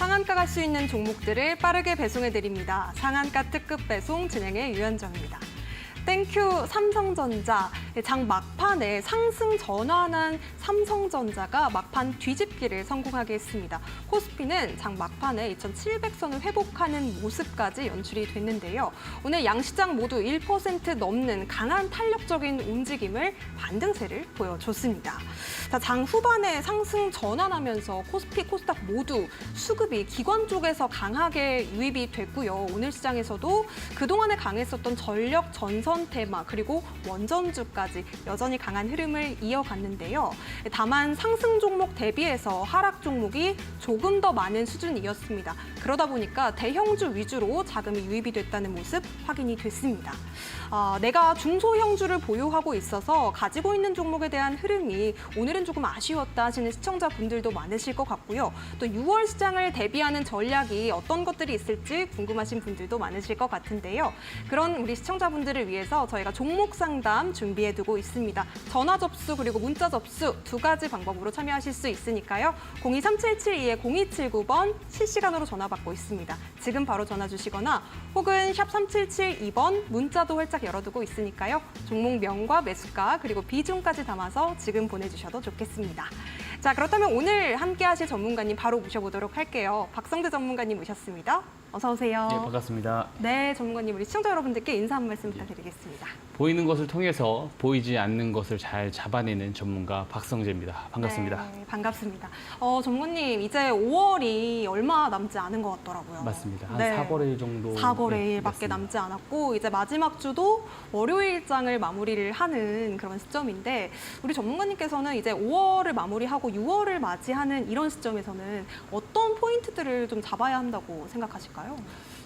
상한가 갈 수 있는 종목들을 빠르게 배송해드립니다. 상한가 특급 배송 진행의 유현정입니다. 땡큐 삼성전자, 장 막판에 상승 전환한 삼성전자가 막판 뒤집기를 성공하게 했습니다. 코스피는 장 막판에 2,700선을 회복하는 모습까지 연출이 됐는데요. 오늘 양시장 모두 1% 넘는 강한 탄력적인 움직임을 반등세를 보여줬습니다. 자, 장 후반에 상승 전환하면서 코스피, 코스닥 모두 수급이 기관 쪽에서 강하게 유입이 됐고요. 오늘 시장에서도 그동안에 강했었던 전력, 전선 테마 그리고 원전주까지 여전히 강한 흐름을 이어갔는데요. 다만 상승 종목 대비해서 하락 종목이 조금 더 많은 수준이었습니다. 그러다 보니까 대형주 위주로 자금이 유입이 됐다는 모습 확인이 됐습니다. 내가 중소형주를 보유하고 있어서 가지고 있는 종목에 대한 흐름이 오늘은 조금 아쉬웠다 하시는 시청자분들도 많으실 것 같고요. 또 6월 시장을 대비하는 전략이 어떤 것들이 있을지 궁금하신 분들도 많으실 것 같은데요. 그런 우리 시청자분들을 위해서 저희가 종목 상담 준비해두고 있습니다. 전화 접수 그리고 문자 접수 두 가지 방법으로 참여하실 수 있으니까요. 023772-0279번 실시간으로 전화 받고 있습니다. 지금 바로 전화 주시거나 혹은 샵 3772번 문자도 활짝 열어두고 있으니까요. 종목명과 매수가 그리고 비중까지 담아서 지금 보내주셔도 좋겠습니다. 자, 그렇다면 오늘 함께 하실 전문가님 바로 모셔보도록 할게요. 박성재 전문가님 모셨습니다. 어서 오세요. 네, 반갑습니다. 네, 전문가님 우리 시청자 여러분들께 인사 한 말씀 부탁드리겠습니다. 보이는 것을 통해서 보이지 않는 것을 잘 잡아내는 전문가 박성재입니다. 반갑습니다. 네, 반갑습니다. 전문가님 이제 5월이 얼마 남지 않은 것 같더라고요. 맞습니다. 한 네. 4거래일 정도. 4거래일밖에 남지 않았고 이제 마지막 주도 월요일장을 마무리를 하는 그런 시점인데 우리 전문가님께서는 이제 5월을 마무리하고 6월을 맞이하는 이런 시점에서는 어떤 포인트들을 좀 잡아야 한다고 생각하실까요?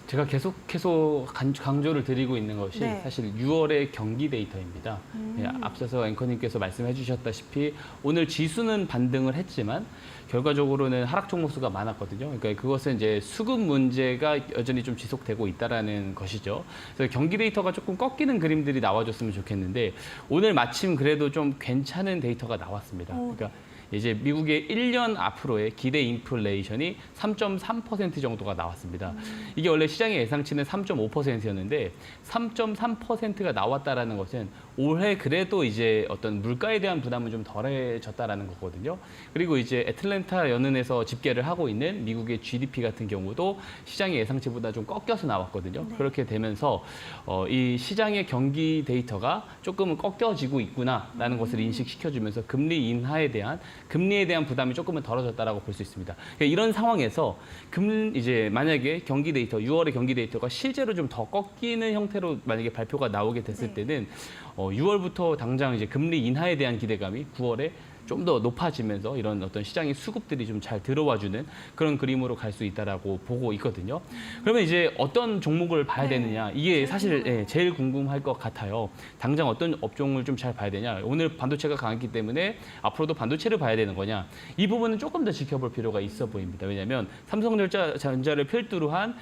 제가 계속해서 강조를 드리고 있는 것이 네. 사실 6월의 경기 데이터입니다. 예, 앞서서 앵커님께서 말씀해 주셨다시피 오늘 지수는 반등을 했지만 결과적으로는 하락 종목 수가 많았거든요. 그러니까 그것은 이제 수급 문제가 여전히 좀 지속되고 있다라는 것이죠. 그래서 경기 데이터가 조금 꺾이는 그림들이 나와줬으면 좋겠는데 오늘 마침 그래도 좀 괜찮은 데이터가 나왔습니다. 그러니까 이제 미국의 1년 앞으로의 기대 인플레이션이 3.3% 정도가 나왔습니다. 이게 원래 시장의 예상치는 3.5%였는데 3.3%가 나왔다라는 것은 올해 그래도 이제 어떤 물가에 대한 부담은 좀 덜해졌다라는 거거든요. 그리고 이제 애틀랜타 연은에서 집계를 하고 있는 미국의 GDP 같은 경우도 시장의 예상치보다 좀 꺾여서 나왔거든요. 네. 그렇게 되면서 이 시장의 경기 데이터가 조금은 꺾여지고 있구나라는 것을 인식시켜주면서 금리에 대한 부담이 조금은 덜어졌다라고 볼 수 있습니다. 그러니까 이런 상황에서 이제 만약에 경기 데이터, 6월의 경기 데이터가 실제로 좀 더 꺾이는 형태로 만약에 발표가 나오게 됐을 때는 6월부터 당장 이제 금리 인하에 대한 기대감이 9월에 좀 더 높아지면서 이런 어떤 시장의 수급들이 좀 잘 들어와주는 그런 그림으로 갈 수 있다라고 보고 있거든요. 그러면 이제 어떤 종목을 봐야 되느냐 이게 사실 제일 궁금할 것 같아요. 당장 어떤 업종을 좀 잘 봐야 되냐. 오늘 반도체가 강했기 때문에 앞으로도 반도체를 봐야 되는 거냐. 이 부분은 조금 더 지켜볼 필요가 있어 보입니다. 왜냐하면 삼성전자를 필두로 한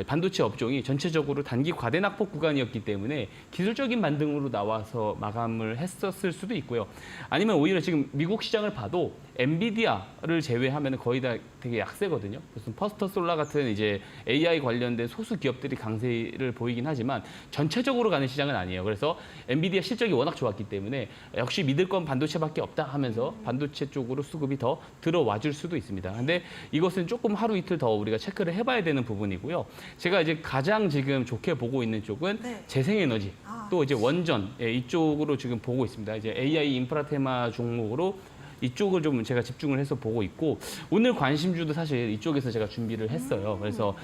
반도체 업종이 전체적으로 단기 과대낙폭 구간이었기 때문에 기술적인 반등으로 나와서 마감을 했었을 수도 있고요. 아니면 오히려 지금 미국 시장을 봐도 엔비디아를 제외하면 거의 다 되게 약세거든요. 무슨 퍼스트솔라 같은 이제 AI 관련된 소수 기업들이 강세를 보이긴 하지만 전체적으로 가는 시장은 아니에요. 그래서 엔비디아 실적이 워낙 좋았기 때문에 역시 믿을 건 반도체밖에 없다 하면서 반도체 쪽으로 수급이 더 들어와 줄 수도 있습니다. 근데 이것은 조금 하루 이틀 더 우리가 체크를 해봐야 되는 부분이고요. 제가 이제 가장 지금 좋게 보고 있는 쪽은 재생에너지, 또 이제 원전 이쪽으로 지금 보고 있습니다. 이제 AI 인프라 테마 종목으로 이쪽을 좀 제가 집중을 해서 보고 있고 오늘 관심주도 사실 이쪽에서 제가 준비를 했어요. 그래서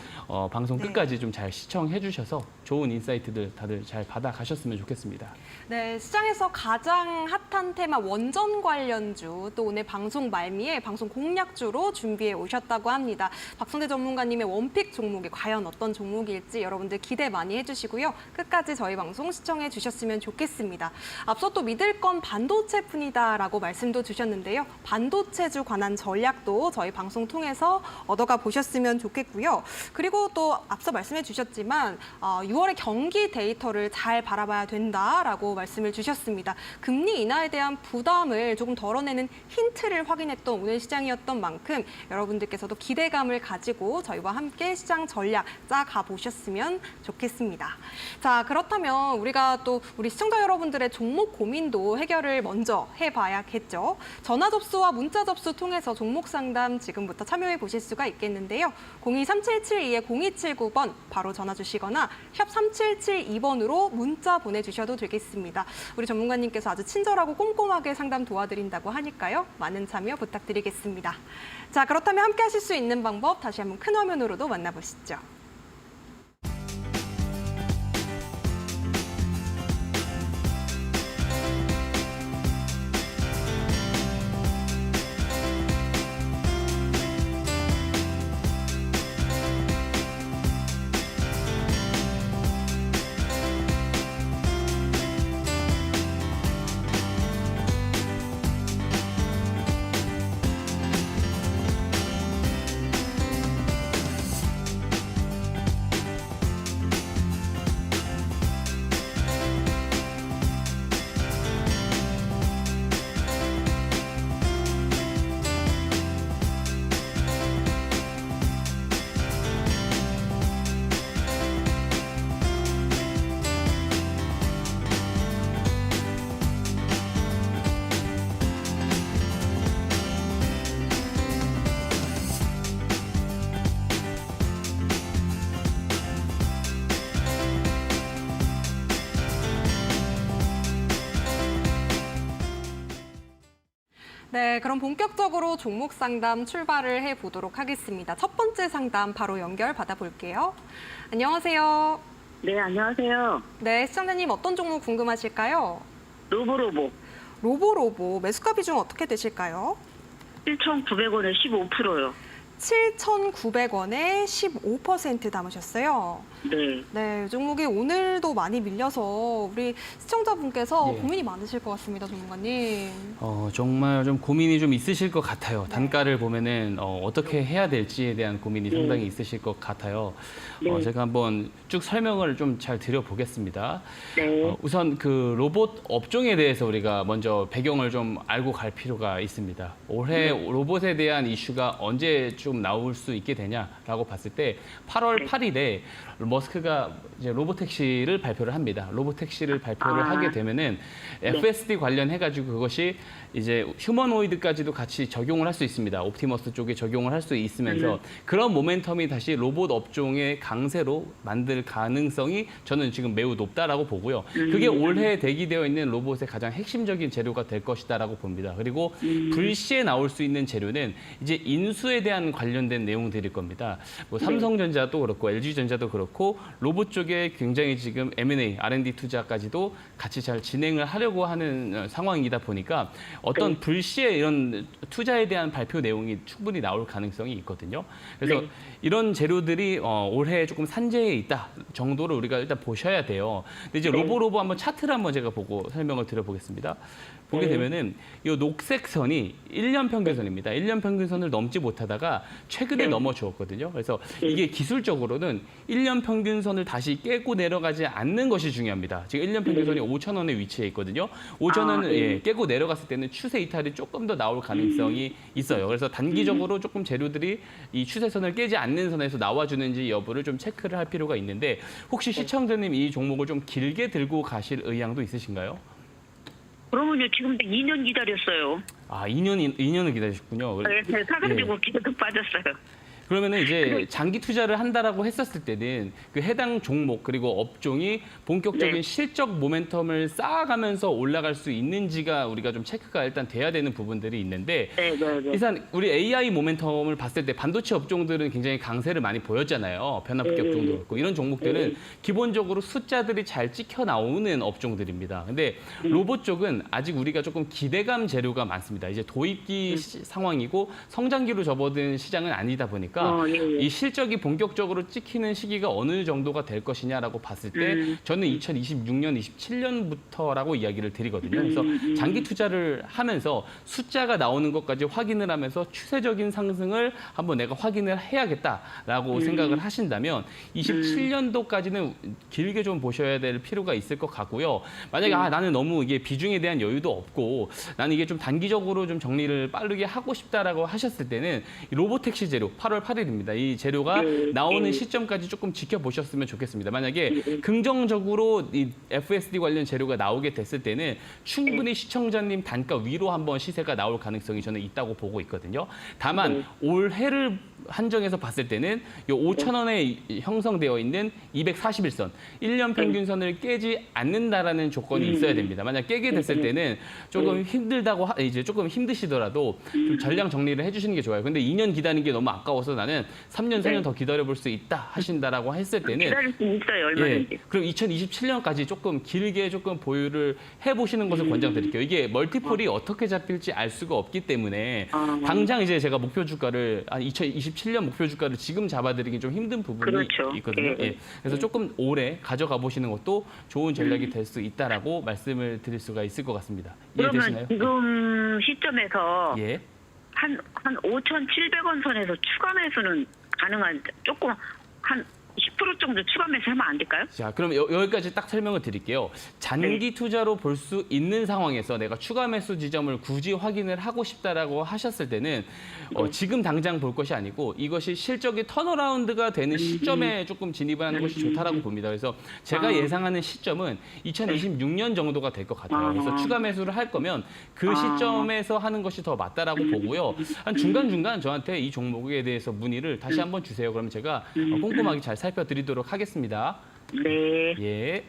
방송 끝까지 좀 잘 시청해 주셔서 좋은 인사이트들 다들 잘 받아가셨으면 좋겠습니다. 네, 시장에서 가장 핫한 테마 원전 관련주 또 오늘 방송 말미에 방송 공략주로 준비해 오셨다고 합니다. 박성재 전문가님의 원픽 종목이 과연 어떤 종목일지 여러분들 기대 많이 해주시고요. 끝까지 저희 방송 시청해 주셨으면 좋겠습니다. 앞서 또 믿을 건 반도체뿐이다라고 말씀도 주셨는데 있는데요. 반도체주 관한 전략도 저희 방송 통해서 얻어가 보셨으면 좋겠고요. 그리고 또 앞서 말씀해 주셨지만 6월의 경기 데이터를 잘 바라봐야 된다라고 말씀을 주셨습니다. 금리 인하에 대한 부담을 조금 덜어내는 힌트를 확인했던 오늘 시장이었던 만큼 여러분들께서도 기대감을 가지고 저희와 함께 시장 전략 짜가 보셨으면 좋겠습니다. 자, 그렇다면 우리가 또 우리 시청자 여러분들의 종목 고민도 해결을 먼저 해봐야겠죠. 전화 접수와 문자 접수 통해서 종목 상담 지금부터 참여해 보실 수가 있겠는데요. 023772-0279번 바로 전화 주시거나 샵 3772번으로 문자 보내주셔도 되겠습니다. 우리 전문가님께서 아주 친절하고 꼼꼼하게 상담 도와드린다고 하니까요. 많은 참여 부탁드리겠습니다. 자, 그렇다면 함께 하실 수 있는 방법 다시 한번 큰 화면으로도 만나보시죠. 네, 그럼 본격적으로 종목 상담 출발을 해보도록 하겠습니다. 첫 번째 상담 바로 연결 받아볼게요. 안녕하세요. 네, 안녕하세요. 네, 시청자님 어떤 종목 궁금하실까요? 로보로보 로보로보 매수가 비중 어떻게 되실까요? 7,900원에 15%요. 7,900원에 15% 담으셨어요. 네. 네, 이 종목이 오늘도 많이 밀려서 우리 시청자분께서 예. 고민이 많으실 것 같습니다, 전문가님. 정말 좀 고민이 좀 있으실 것 같아요. 단가를 보면은 어떻게 해야 될지에 대한 고민이 상당히 있으실 것 같아요. 네. 제가 한번 쭉 설명을 좀 잘 드려보겠습니다. 네. 우선 그 로봇 업종에 대해서 우리가 먼저 배경을 좀 알고 갈 필요가 있습니다. 올해 로봇에 대한 이슈가 언제 좀 나올 수 있게 되냐라고 봤을 때 8월 8일에 머스크가 이제 로보택시를 발표를 합니다. 로보택시를 발표를 하게 되면은 FSD 관련해가지고 그것이 이제 휴머노이드까지도 같이 적용을 할 수 있습니다. 옵티머스 쪽에 적용을 할 수 있으면서 그런 모멘텀이 다시 로봇 업종의 강세로 만들 가능성이 저는 지금 매우 높다라고 보고요. 그게 올해 대기되어 있는 로봇의 가장 핵심적인 재료가 될 것이다라고 봅니다. 그리고 불시에 나올 수 있는 재료는 이제 인수에 대한 관련된 내용들일 겁니다. 뭐 삼성전자도 그렇고 LG전자도 그렇고 로봇 쪽에 굉장히 지금 M&A, R&D 투자까지도 같이 잘 진행을 하려고 하는 상황이다 보니까 어떤 불시에 이런 투자에 대한 발표 내용이 충분히 나올 가능성이 있거든요. 그래서 이런 재료들이 올해 조금 산재에 있다 정도로 우리가 일단 보셔야 돼요. 근데 이제 로보로보 한번 차트를 한번 제가 보고 설명을 드려보겠습니다. 보게 되면은 이 녹색 선이 1년 평균선입니다. 1년 평균선을 넘지 못하다가 최근에 넘어주었거든요. 그래서 이게 기술적으로는 1년 평균선을 다시 깨고 내려가지 않는 것이 중요합니다. 지금 1년 평균선이 5,000원에 위치해 있거든요. 5,000원을 깨고 내려갔을 때는 추세 이탈이 조금 더 나올 가능성이 있어요. 그래서 단기적으로 조금 재료들이 이 추세선을 깨지 않는 선에서 나와주는지 여부를 좀 체크를 할 필요가 있는데 혹시 시청자님 이 종목을 좀 길게 들고 가실 의향도 있으신가요? 그러면요, 지금도 2년 기다렸어요. 아, 2년을 기다리셨군요. 네, 사가지고 계속 빠졌어요. 그러면은 이제 장기 투자를 한다라고 했었을 때는 그 해당 종목 그리고 업종이 본격적인 실적 모멘텀을 쌓아가면서 올라갈 수 있는지가 우리가 좀 체크가 일단 돼야 되는 부분들이 있는데 일단 우리 AI 모멘텀을 봤을 때 반도체 업종들은 굉장히 강세를 많이 보였잖아요. 변압기 업종도 그렇고 이런 종목들은 기본적으로 숫자들이 잘 찍혀 나오는 업종들입니다. 근데 로봇 쪽은 아직 우리가 조금 기대감 재료가 많습니다. 이제 도입기 상황이고 성장기로 접어든 시장은 아니다 보니까 보니까 예, 예. 이 실적이 본격적으로 찍히는 시기가 어느 정도가 될 것이냐라고 봤을 때 저는 2026년, 27년부터라고 이야기를 드리거든요. 그래서 장기 투자를 하면서 숫자가 나오는 것까지 확인을 하면서 추세적인 상승을 한번 내가 확인을 해야겠다라고 생각을 하신다면 27년도까지는 길게 좀 보셔야 될 필요가 있을 것 같고요. 만약에 나는 너무 이게 비중에 대한 여유도 없고 나는 이게 좀 단기적으로 좀 정리를 빠르게 하고 싶다라고 하셨을 때는 이 로보택시 재료 8월 8일입니다. 이 재료가 나오는 시점까지 조금 지켜보셨으면 좋겠습니다. 만약에 긍정적으로 이 FSD 관련 재료가 나오게 됐을 때는 충분히 시청자님 단가 위로 한번 시세가 나올 가능성이 저는 있다고 보고 있거든요. 다만 올해를 한정해서 봤을 때는 이 5,000원에 형성되어 있는 241선, 1년 평균선을 깨지 않는다라는 조건이 있어야 됩니다. 만약 깨게 됐을 때는 조금 힘들다고 이제 조금 힘드시더라도 좀 전량 정리를 해주시는 게 좋아요. 근데 2년 기다리는 게 너무 아까워서 나는 3년, 4년 더 기다려볼 수 있다 하신다라고 했을 때는 기다릴 수 있어요, 얼마든지. 그럼 2027년까지 조금 길게 조금 보유를 해보시는 것을 권장드릴게요. 이게 멀티플이 어떻게 잡힐지 알 수가 없기 때문에 당장 이제 제가 목표 주가를 2027년 목표 주가를 지금 잡아드리기 좀 힘든 부분이 그렇죠. 있거든요. 예. 그래서 조금 오래 가져가 보시는 것도 좋은 전략이 될 수 있다라고 말씀을 드릴 수가 있을 것 같습니다. 이해되시나요? 그러면 지금 시점에서 예. 한 5,700원 선에서 추가 매수는 가능한 조금 한 10% 정도 추가 매수하면 안 될까요? 자, 그럼 여기까지 딱 설명을 드릴게요. 장기 투자로 볼 수 있는 상황에서 내가 추가 매수 지점을 굳이 확인을 하고 싶다라고 하셨을 때는 지금 당장 볼 것이 아니고 이것이 실적이 턴어라운드가 되는 시점에 조금 진입을 하는 것이 좋다라고 봅니다. 그래서 제가 예상하는 시점은 2026년 정도가 될 것 같아요. 그래서 추가 매수를 할 거면 그 시점에서 하는 것이 더 맞다라고 보고요. 한 중간중간 저한테 이 종목에 대해서 문의를 다시 한번 주세요. 그러면 제가 꼼꼼하게 잘 살펴드리도록 하겠습니다. 네. 예.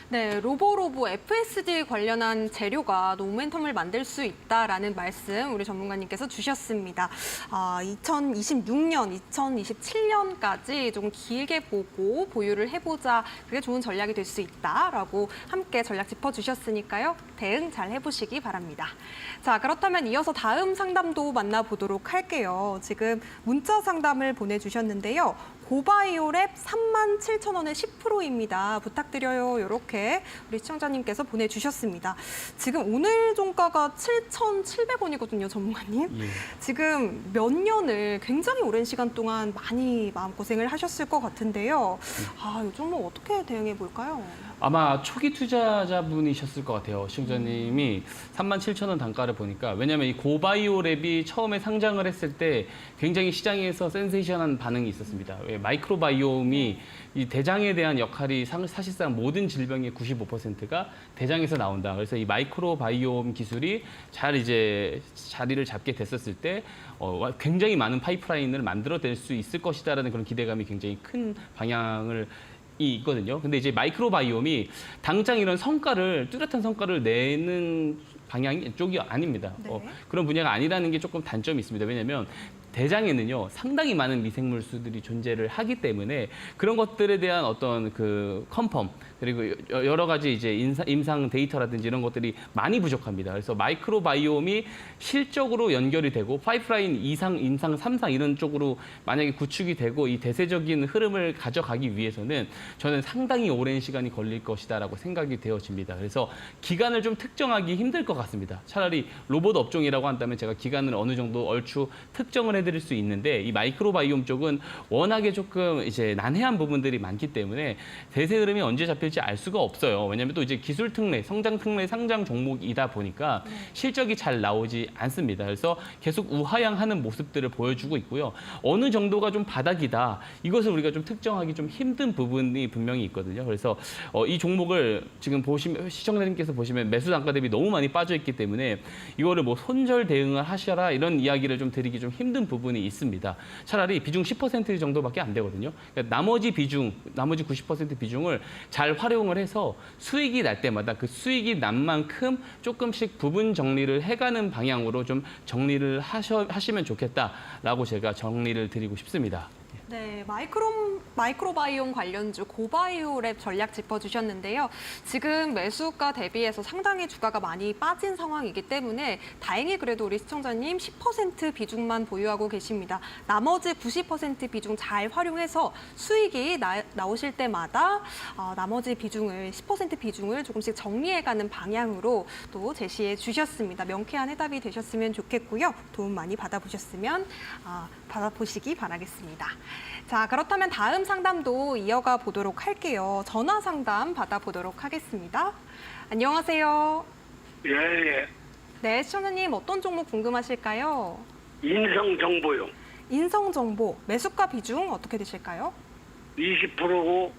네, 로보로보 FSD 관련한 재료가 모멘텀을 만들 수 있다라는 말씀 우리 전문가님께서 주셨습니다. 2026년, 2027년까지 좀 길게 보고 보유를 해보자. 그게 좋은 전략이 될 수 있다라고 함께 전략 짚어주셨으니까요. 대응 잘 해보시기 바랍니다. 자, 그렇다면 이어서 다음 상담도 만나보도록 할게요. 지금 문자 상담을 보내주셨는데요. 고바이오랩 37,000원에 10%입니다. 부탁드려요. 이렇게 우리 시청자님께서 보내주셨습니다. 지금 오늘 종가가 7,700원이거든요, 전문가님. 예. 지금 몇 년을 굉장히 오랜 시간 동안 많이 마음고생을 하셨을 것 같은데요. 이 종목 어떻게 대응해 볼까요? 아마 초기 투자자분이셨을 것 같아요. 시청자님이 37,000원 단가를 보니까 왜냐하면 이 고바이오랩이 처음에 상장을 했을 때 굉장히 시장에서 센세이션한 반응이 있었습니다. 왜 마이크로바이옴이 이 대장에 대한 역할이 사실상 모든 질병의 95%가 대장에서 나온다. 그래서 이 마이크로바이옴 기술이 잘 이제 자리를 잡게 됐었을 때 굉장히 많은 파이프라인을 만들어낼 수 있을 것이다라는 그런 기대감이 굉장히 큰 방향을 있거든요. 근데 이제 마이크로바이옴이 당장 이런 뚜렷한 성과를 내는 방향이 쪽이 아닙니다. 네. 그런 분야가 아니라는 게 조금 단점이 있습니다. 왜냐하면 대장에는요 상당히 많은 미생물수들이 존재를 하기 때문에 그런 것들에 대한 어떤 그 컨펌 그리고 여러 가지 이제 임상 데이터라든지 이런 것들이 많이 부족합니다. 그래서 마이크로바이옴이 실적으로 연결이 되고 파이프라인 2상, 임상 3상 이런 쪽으로 만약에 구축이 되고 이 대세적인 흐름을 가져가기 위해서는 저는 상당히 오랜 시간이 걸릴 것이다라고 생각이 되어집니다. 그래서 기간을 좀 특정하기 힘들 것 같습니다. 차라리 로봇 업종이라고 한다면 제가 기간을 어느 정도 얼추 특정을 해드릴 수 있는데 이 마이크로바이옴 쪽은 워낙에 조금 이제 난해한 부분들이 많기 때문에 대세 흐름이 언제 잡힐지 알 수가 없어요. 왜냐하면 또 이제 기술 특례, 성장 특례 상장 종목이다 보니까 실적이 잘 나오지 않습니다. 그래서 계속 우하향하는 모습들을 보여주고 있고요. 어느 정도가 좀 바닥이다. 이것을 우리가 좀 특정하기 좀 힘든 부분이 분명히 있거든요. 그래서 이 종목을 지금 시청자님께서 보시면 매수 단가 대비 너무 많이 빠져 있기 때문에 이거를 뭐 손절 대응을 하셔라 이런 이야기를 좀 드리기 좀 힘든 부분이 있습니다. 차라리 비중 10% 정도밖에 안 되거든요. 그러니까 나머지 90% 비중을 잘 활용을 해서 수익이 날 때마다 그 수익이 난 만큼 조금씩 부분 정리를 해가는 방향으로 좀 정리를 하시면 좋겠다라고 제가 정리를 드리고 싶습니다. 네, 마이크로바이옴 관련주 고바이오랩 전략 짚어주셨는데요. 지금 매수가 대비해서 상당히 주가가 많이 빠진 상황이기 때문에 다행히 그래도 우리 시청자님 10% 비중만 보유하고 계십니다. 나머지 90% 비중 잘 활용해서 수익이 나오실 때마다 나머지 비중을 10% 비중을 조금씩 정리해가는 방향으로 또 제시해 주셨습니다. 명쾌한 해답이 되셨으면 좋겠고요. 도움 많이 받아보시기 바라겠습니다. 자, 그렇다면 다음 상담도 이어가 보도록 할게요. 전화 상담 받아보도록 하겠습니다. 안녕하세요. 예. 네, 시청자님 어떤 종목 궁금하실까요? 인성정보용 인성정보, 매수가 비중 어떻게 되실까요? 20%고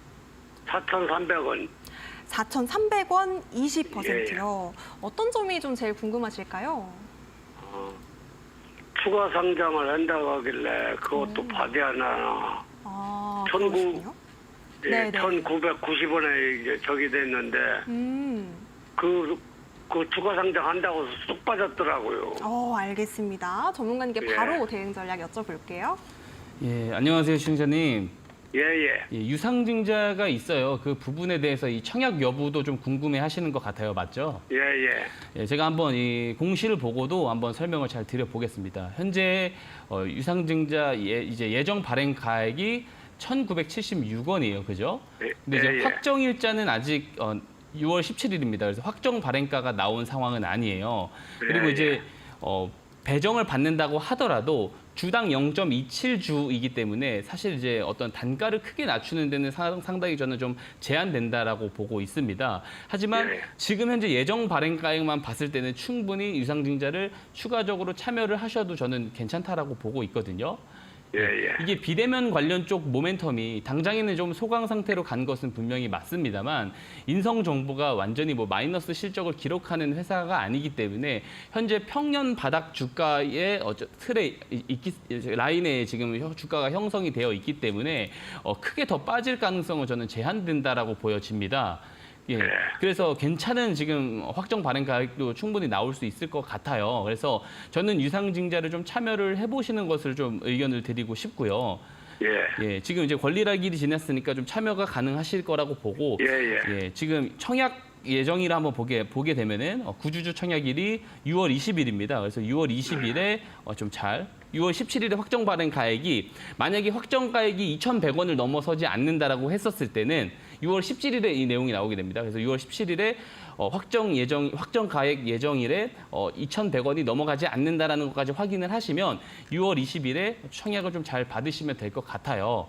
4,300원. 4,300원 20%요. 어떤 점이 좀 제일 궁금하실까요? 추가 상장을 한다고 하길래 그것도 받아야 하나. 아, 1900, 그러시군요. 네네. 1,990원에 이제 저기 됐는데 그 추가 상장 한다고 쑥 빠졌더라고요. 알겠습니다. 전문가님께 예. 바로 대응 전략 여쭤볼게요. 예, 안녕하세요, 시청자님. 예. 예, 유상증자가 있어요. 그 부분에 대해서 이 청약 여부도 좀 궁금해 하시는 것 같아요. 맞죠? 예. 예, 제가 한번 이 공시를 보고도 한번 설명을 잘 드려보겠습니다. 현재 유상증자 이제 예정 발행 가액이 1,976원이에요. 그죠? 근데 이제 확정일자는 아직 6월 17일입니다. 그래서 확정 발행가가 나온 상황은 아니에요. 그리고 이제 배정을 받는다고 하더라도 주당 0.27주이기 때문에 사실 이제 어떤 단가를 크게 낮추는 데는 상당히 저는 좀 제한된다라고 보고 있습니다. 하지만 지금 현재 예정 발행 가액만 봤을 때는 충분히 유상증자를 추가적으로 참여를 하셔도 저는 괜찮다라고 보고 있거든요. 이게 비대면 관련 쪽 모멘텀이 당장에는 좀 소강 상태로 간 것은 분명히 맞습니다만 인성정보가 완전히 뭐 마이너스 실적을 기록하는 회사가 아니기 때문에 현재 평년 바닥 주가의 틀에 라인에 지금 주가가 형성이 되어 있기 때문에 크게 더 빠질 가능성은 저는 제한된다라고 보여집니다. 예, 그래서 괜찮은 지금 확정 발행 가액도 충분히 나올 수 있을 것 같아요. 그래서 저는 유상증자를 좀 참여를 해보시는 것을 좀 의견을 드리고 싶고요. 예, 지금 이제 권리락일이 지났으니까 좀 참여가 가능하실 거라고 보고, 지금 청약 예정일을 한번 보게 되면은 구주주 청약일이 6월 20일입니다. 그래서 6월 20일에 6월 17일에 확정 발행 가액이 만약에 확정 가액이 2,100원을 넘어서지 않는다라고 했었을 때는 6월 17일에 이 내용이 나오게 됩니다. 그래서 6월 17일에 확정 가액 예정일에 2,100원이 넘어가지 않는다라는 것까지 확인을 하시면 6월 20일에 청약을 좀 잘 받으시면 될 것 같아요.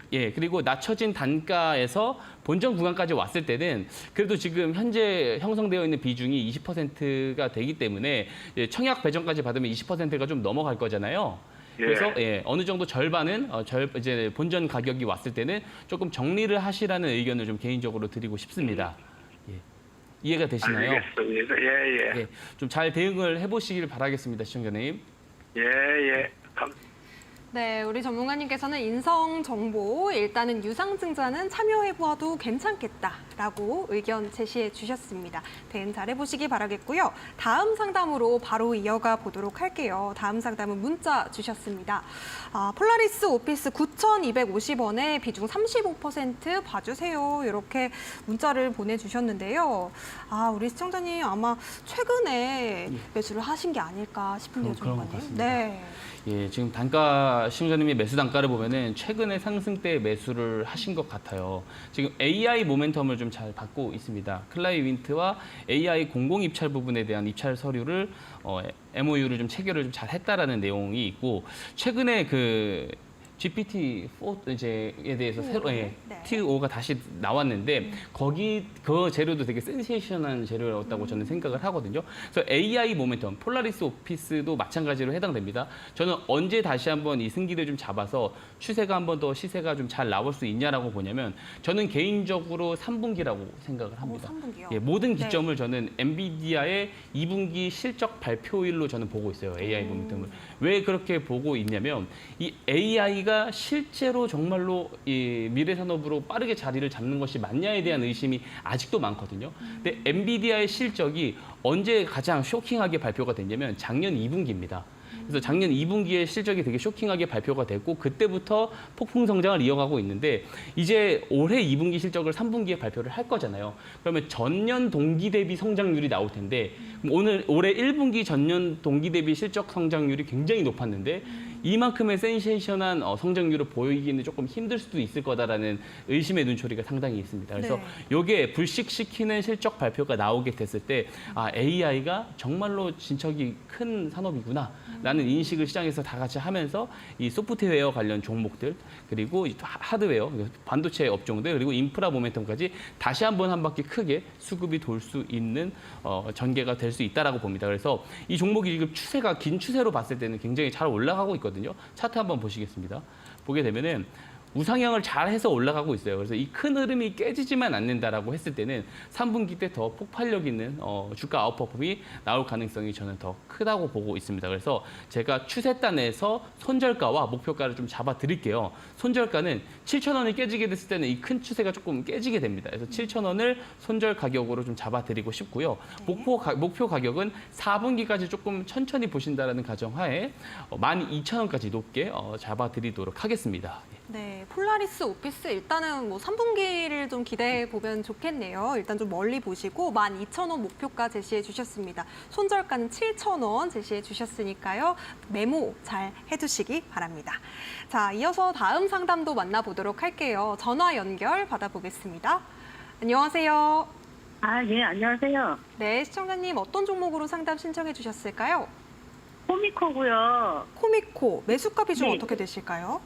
그리고 낮춰진 단가에서 본전 구간까지 왔을 때는 그래도 지금 현재 형성되어 있는 비중이 20%가 되기 때문에 청약 배정까지 받으면 20%가 좀 넘어갈 거잖아요. 그래서 어느 정도 절반은 이제 본전 가격이 왔을 때는 조금 정리를 하시라는 의견을 좀 개인적으로 드리고 싶습니다. 이해가 되시나요? 알겠습니다. 좀 잘 대응을 해보시길 바라겠습니다, 시청자님. 네, 우리 전문가님께서는 인성정보, 일단은 유상증자는 참여해보아도 괜찮겠다라고 의견 제시해 주셨습니다. 대응 잘 해보시기 바라겠고요. 다음 상담으로 바로 이어가 보도록 할게요. 다음 상담은 문자 주셨습니다. 폴라리스 오피스 9,250원에 비중 35% 봐주세요. 이렇게 문자를 보내주셨는데요. 우리 시청자님 아마 최근에 매수를 하신 게 아닐까 싶은데요, 그런 것 전문가님. 같습니다. 네. 예, 지금 시청자님의 매수 단가를 보면은 최근에 상승 때 매수를 하신 것 같아요. 지금 AI 모멘텀을 좀 잘 받고 있습니다. 클라이윈트와 AI 공공 입찰 부분에 대한 입찰 서류를 MOU를 좀 체결을 좀 잘 했다라는 내용이 있고 최근에 그 GPT-4 이제에 대해서 새로 T5가 다시 나왔는데 거기 그 재료도 되게 센세이션한 재료였다고 저는 생각을 하거든요. 그래서 AI 모멘텀, 폴라리스 오피스도 마찬가지로 해당됩니다. 저는 언제 다시 한번 이 승기를 좀 잡아서 추세가 한 번 더 시세가 좀 잘 나올 수 있냐라고 보냐면 저는 개인적으로 3분기라고 생각을 합니다. 3분기요? 모든 기점을 저는 엔비디아의 2분기 실적 발표일로 저는 보고 있어요. AI 모멘텀을. 왜 그렇게 보고 있냐면 이 AI가 실제로 정말로 이 미래 산업으로 빠르게 자리를 잡는 것이 맞냐에 대한 의심이 아직도 많거든요. 근데 엔비디아의 실적이 언제 가장 쇼킹하게 발표가 됐냐면 작년 2분기입니다. 그래서 작년 2분기에 실적이 되게 쇼킹하게 발표가 됐고 그때부터 폭풍 성장을 이어가고 있는데 이제 올해 2분기 실적을 3분기에 발표를 할 거잖아요. 그러면 전년 동기 대비 성장률이 나올 텐데 올해 1분기 전년 동기 대비 실적 성장률이 굉장히 높았는데 이만큼의 센세이션한 성장률을 보이기는 조금 힘들 수도 있을 거다라는 의심의 눈초리가 상당히 있습니다. 그래서 이게 불식시키는 실적 발표가 나오게 됐을 때 AI가 정말로 진척이 큰 산업이구나라는 인식을 시장에서 다 같이 하면서 이 소프트웨어 관련 종목들 그리고 하드웨어, 반도체 업종들 그리고 인프라 모멘텀까지 다시 한번 한 바퀴 크게 수급이 돌 수 있는 전개가 될 수 있다라고 봅니다. 그래서 이 종목이 지금 추세가 긴 추세로 봤을 때는 굉장히 잘 올라가고 있거든요. 차트 한번 보시겠습니다. 보게 되면은 우상향을 잘 해서 올라가고 있어요. 그래서 이 큰 흐름이 깨지지만 않는다라고 했을 때는 3분기 때 더 폭발력 있는 주가 아웃퍼폼이 나올 가능성이 저는 더 크다고 보고 있습니다. 그래서 제가 추세단에서 손절가와 목표가를 좀 잡아 드릴게요. 손절가는 7,000원이 깨지게 됐을 때는 이 큰 추세가 조금 깨지게 됩니다. 그래서 7,000원을 손절 가격으로 좀 잡아 드리고 싶고요. 목표 가격은 4분기까지 조금 천천히 보신다라는 가정하에 12,000원까지 높게 잡아 드리도록 하겠습니다. 네, 폴라리스 오피스 일단은 뭐 3분기를 좀 기대해 보면 좋겠네요. 일단 좀 멀리 보시고 12,000원 목표가 제시해 주셨습니다. 손절가는 7,000원 제시해 주셨으니까요. 메모 잘 해두시기 바랍니다. 자, 이어서 다음 상담도 만나보도록 할게요. 전화 연결 받아보겠습니다. 안녕하세요. 예, 안녕하세요. 네, 시청자님 어떤 종목으로 상담 신청해 주셨을까요? 코미코고요. 코미코 매수가 비중 네. 어떻게 되실까요?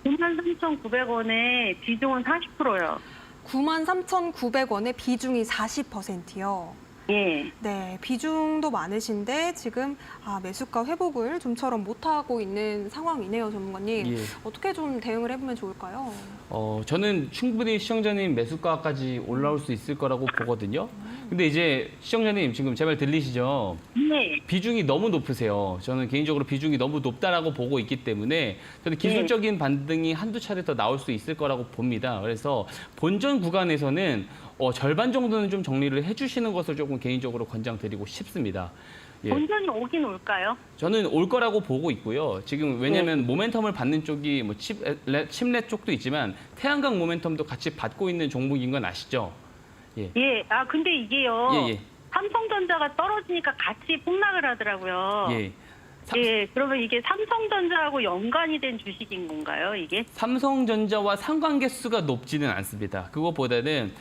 93,900원에 비중은 40%요. 93,900원에 비중이 40%요. 예. 네, 비중도 많으신데 지금 매수가 회복을 좀처럼 못하고 있는 상황이네요, 전문가님. 예. 어떻게 좀 대응을 해보면 좋을까요? 저는 충분히 시청자님 매수가까지 올라올 수 있을 거라고 보거든요. 근데 이제 시청자님 지금 제 말 들리시죠? 네. 비중이 너무 높으세요. 저는 개인적으로 비중이 너무 높다라고 보고 있기 때문에 저는 기술적인 반등이 한두 차례 더 나올 수 있을 거라고 봅니다. 그래서 본전 구간에서는 절반 정도는 좀 정리를 해주시는 것을 조금 개인적으로 권장드리고 싶습니다. 예. 본전이 오긴 올까요? 저는 올 거라고 보고 있고요. 지금 왜냐하면 모멘텀을 받는 쪽이 뭐 칩렛 쪽도 있지만 태양광 모멘텀도 같이 받고 있는 종목인 건 아시죠? 예. 예. 근데 이게요. 예. 삼성전자가 떨어지니까 같이 폭락을 하더라고요. 예. 예. 그러면 이게 삼성전자하고 연관이 된 주식인 건가요, 이게? 삼성전자와 상관계수가 높지는 않습니다. 그것보다는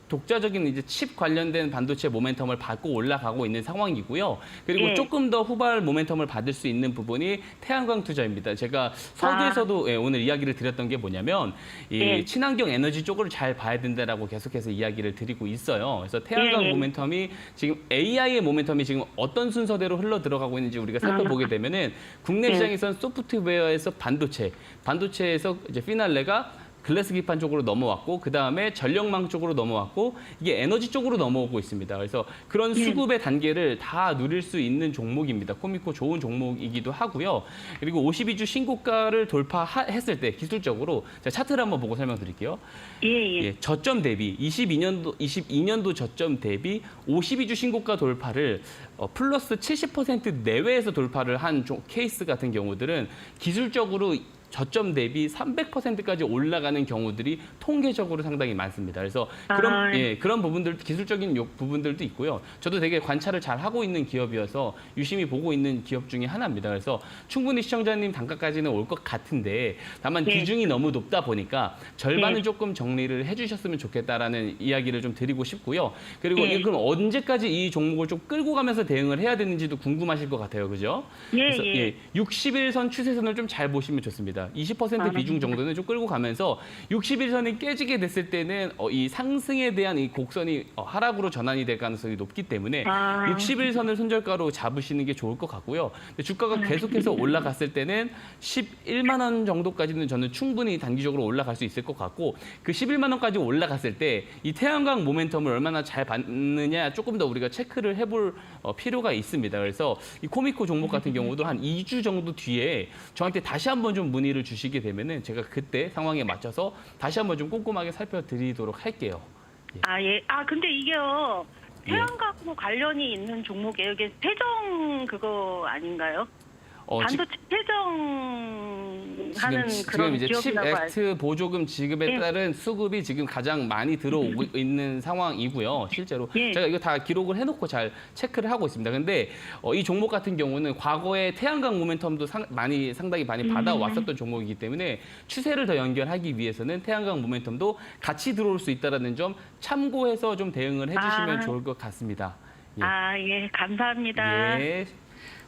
독자적인 이제 칩 관련된 반도체 모멘텀을 받고 올라가고 있는 상황이고요. 그리고 조금 더 후발 모멘텀을 받을 수 있는 부분이 태양광 투자입니다. 제가 서두에서도 오늘 이야기를 드렸던 게 뭐냐면 이 친환경 에너지 쪽을 잘 봐야 된다라고 계속해서 이야기를 드리고 있어요. 그래서 태양광 모멘텀이 지금 AI의 모멘텀이 지금 어떤 순서대로 흘러 들어가고 있는지 우리가 살펴보게 되면은 국내 시장에서는 소프트웨어에서 반도체에서 이제 피날레가 글래스 기판 쪽으로 넘어왔고 그 다음에 전력망 쪽으로 넘어왔고 이게 에너지 쪽으로 넘어오고 있습니다. 그래서 그런 수급의 단계를 다 누릴 수 있는 종목입니다. 코미코 좋은 종목이기도 하고요. 그리고 52주 신고가를 돌파했을 때 기술적으로 제가 차트를 한번 보고 설명드릴게요. 예, 저점 대비 22년도 저점 대비 52주 신고가 돌파를 플러스 70% 내외에서 돌파를 한 케이스 같은 경우들은 기술적으로 저점 대비 300%까지 올라가는 경우들이 통계적으로 상당히 많습니다. 그래서 그런 부분들, 기술적인 부분들도 있고요. 저도 되게 관찰을 잘 하고 있는 기업이어서 유심히 보고 있는 기업 중에 하나입니다. 그래서 충분히 시청자님 단가까지는 올 것 같은데 다만 비중이 너무 높다 보니까 절반은 조금 정리를 해주셨으면 좋겠다라는 이야기를 좀 드리고 싶고요. 그리고 그럼 언제까지 이 종목을 좀 끌고 가면서 대응을 해야 되는지도 궁금하실 것 같아요. 그죠? 그래서 60일선 추세선을 좀 잘 보시면 좋습니다. 20% 비중 정도는 좀 끌고 가면서 60일선이 깨지게 됐을 때는 이 상승에 대한 이 곡선이 하락으로 전환이 될 가능성이 높기 때문에 60일선을 손절가로 잡으시는 게 좋을 것 같고요. 근데 주가가 계속해서 올라갔을 때는 11만 원 정도까지는 저는 충분히 단기적으로 올라갈 수 있을 것 같고 그 11만 원까지 올라갔을 때 이 태양광 모멘텀을 얼마나 잘 받느냐 조금 더 우리가 체크를 해볼 필요가 있습니다. 그래서 이 코미코 종목 같은 경우도 한 2주 정도 뒤에 저한테 다시 한번 좀 문의를 주시게 되면은 제가 그때 상황에 맞춰서 다시 한번 좀 꼼꼼하게 살펴드리도록 할게요. 근데 이게요. 태양광하고 관련이 있는 종목이에요. 이게 세정 그거 아닌가요? 반도체 최정하는 지금 그런 이제 칩 기업이라고 액트 보조금 지급에 예. 따른 수급이 지금 가장 많이 들어오고 있는 상황이고요. 실제로 예. 제가 이거 다 기록을 해놓고 잘 체크를 하고 있습니다. 근데 이 종목 같은 경우는 과거에 태양광 모멘텀도 상당히 많이 받아왔었던 종목이기 때문에 추세를 더 연결하기 위해서는 태양광 모멘텀도 같이 들어올 수 있다는 점 참고해서 좀 대응을 해주시면 좋을 것 같습니다. 예. 예, 감사합니다. 예.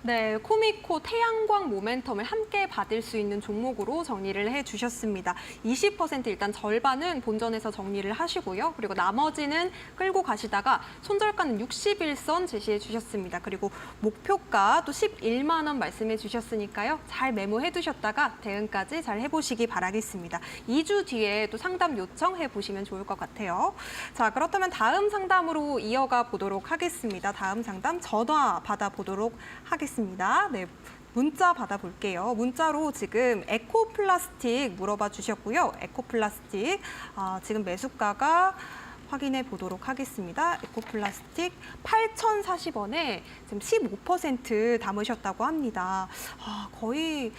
네, 코미코 태양광 모멘텀을 함께 받을 수 있는 종목으로 정리를 해주셨습니다. 20% 일단 절반은 본전에서 정리를 하시고요. 그리고 나머지는 끌고 가시다가 손절가는 61선 제시해 주셨습니다. 그리고 목표가 또 11만 원 말씀해 주셨으니까요. 잘 메모해 두셨다가 대응까지 잘 해보시기 바라겠습니다. 2주 뒤에 또 상담 요청해 보시면 좋을 것 같아요. 자, 그렇다면 다음 상담으로 이어가 보도록 하겠습니다. 다음 상담 전화 받아보도록 하겠습니다. 네, 문자 받아볼게요. 문자로 지금 에코플라스틱 물어봐 주셨고요. 에코플라스틱 지금 매수가가 확인해 보도록 하겠습니다. 에코플라스틱 8,040원에 지금 15% 담으셨다고 합니다. 거의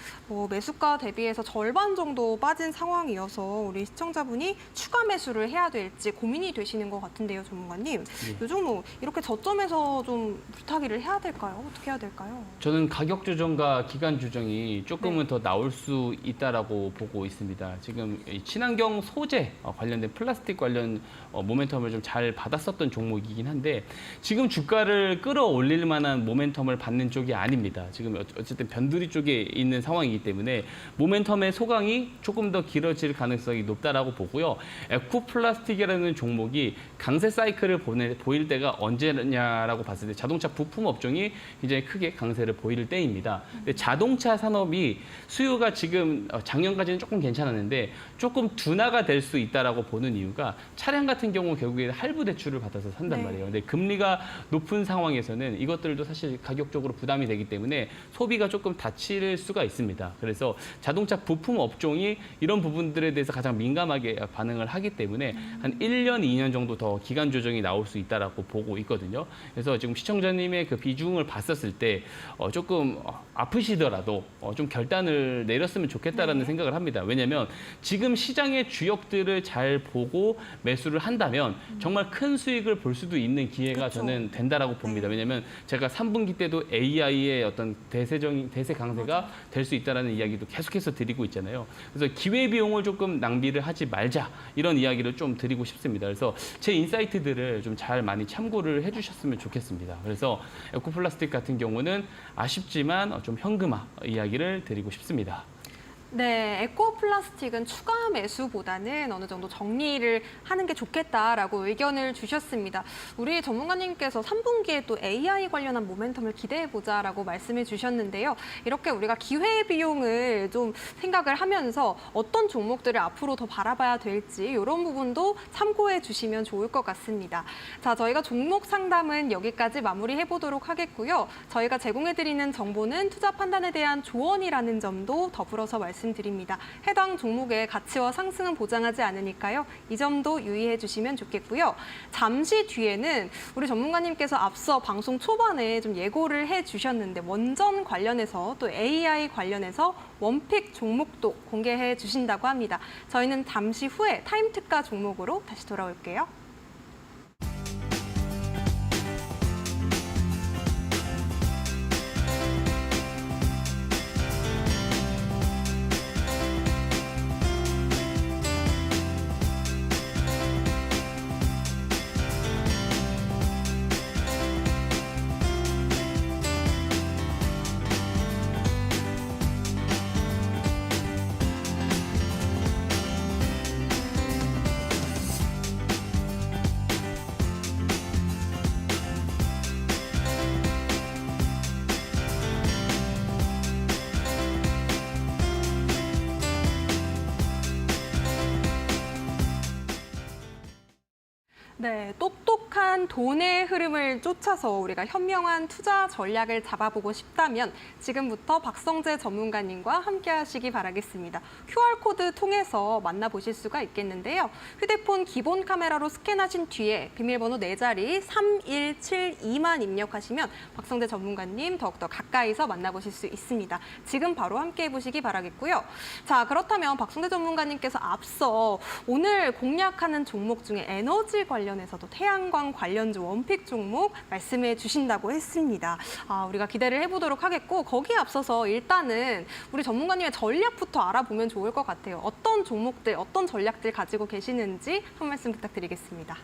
매수가 대비해서 절반 정도 빠진 상황이어서 우리 시청자분이 추가 매수를 해야 될지 고민이 되시는 것 같은데요, 전문가님. 네. 요즘 이렇게 저점에서 좀 물타기를 해야 될까요? 어떻게 해야 될까요? 저는 가격 조정과 기간 조정이 조금은 네. 더 나올 수 있다라고 보고 있습니다. 지금 이 친환경 소재 관련된 플라스틱 관련 모멘텀을 좀 잘 받았었던 종목이긴 한데 지금 주가를 끌어올릴 만한 모멘텀을 받는 쪽이 아닙니다. 지금 어쨌든 변두리 쪽에 있는 상황이기 때문에 모멘텀의 소강이 조금 더 길어질 가능성이 높다라고 보고요. 에코플라스틱이라는 종목이 강세 사이클을 보일 때가 언제냐라고 봤을 때 자동차 부품 업종이 굉장히 크게 강세를 보일 때입니다. 근데 자동차 산업이 수요가 지금 작년까지는 조금 괜찮았는데 조금 둔화가 될 수 있다라고 보는 이유가 차량 같은 경우 결국에 할부 대출을 받아서 산단 네. 말이에요. 근데 금리가 높은 상황에서는 이것들도 사실 가격적으로 부담이 되기 때문에 소비가 조금 다칠 수가 있습니다. 그래서 자동차 부품 업종이 이런 부분들에 대해서 가장 민감하게 반응을 하기 때문에 한 1년, 2년 정도 더 기간 조정이 나올 수 있다라고 보고 있거든요. 그래서 지금 시청자님의 그 비중을 봤었을 때 조금 아프시더라도 좀 결단을 내렸으면 좋겠다라는 생각을 합니다. 왜냐하면 지금 시장의 주역들을 잘 보고 매수를 한다면 정말 큰 수익을 볼 수도 있는 기회가 그쵸. 저는 된다라고 봅니다. 왜냐하면 제가 3분기 때도 AI의 어떤 대세 강세가 될 수 있다라는 이야기도 계속해서 드리고 있잖아요. 그래서 기회 비용을 조금 낭비를 하지 말자 이런 이야기를 좀 드리고 싶습니다. 그래서 제 인사이트들을 좀 잘 많이 참고를 해주셨으면 좋겠습니다. 그래서 에코플라스틱 같은 경우는 아쉽지만 좀 현금화 이야기를 드리고 싶습니다. 네, 에코플라스틱은 추가 매수보다는 어느 정도 정리를 하는 게 좋겠다라고 의견을 주셨습니다. 우리 전문가님께서 3분기에 또 AI 관련한 모멘텀을 기대해보자라고 말씀해 주셨는데요. 이렇게 우리가 기회비용을 좀 생각을 하면서 어떤 종목들을 앞으로 더 바라봐야 될지 이런 부분도 참고해 주시면 좋을 것 같습니다. 자, 저희가 종목 상담은 여기까지 마무리해보도록 하겠고요. 저희가 제공해드리는 정보는 투자 판단에 대한 조언이라는 점도 더불어서 말씀드립니다. 해당 종목의 가치와 상승은 보장하지 않으니까요. 이 점도 유의해 주시면 좋겠고요. 잠시 뒤에는 우리 전문가님께서 앞서 방송 초반에 좀 예고를 해 주셨는데 원전 관련해서 또 AI 관련해서 원픽 종목도 공개해 주신다고 합니다. 저희는 잠시 후에 타임 특가 종목으로 다시 돌아올게요. 네, 똑똑 똑똑한 돈의 흐름을 쫓아서 우리가 현명한 투자 전략을 잡아보고 싶다면 지금부터 박성재 전문가님과 함께 하시기 바라겠습니다. QR코드 통해서 만나보실 수가 있겠는데요. 휴대폰 기본 카메라로 스캔하신 뒤에 비밀번호 4자리 3172만 입력하시면 박성재 전문가님 더욱더 가까이서 만나보실 수 있습니다. 지금 바로 함께 해보시기 바라겠고요. 자, 그렇다면 박성재 전문가님께서 앞서 오늘 공략하는 종목 중에 에너지 관련해서도 태양광 관련주 원픽 종목 말씀해 주신다고 했습니다. 우리가 기대를 해보도록 하겠고 거기에 앞서서 일단은 우리 전문가님의 전략부터 알아보면 좋을 것 같아요. 어떤 종목들, 어떤 전략들 가지고 계시는지 한 말씀 부탁드리겠습니다.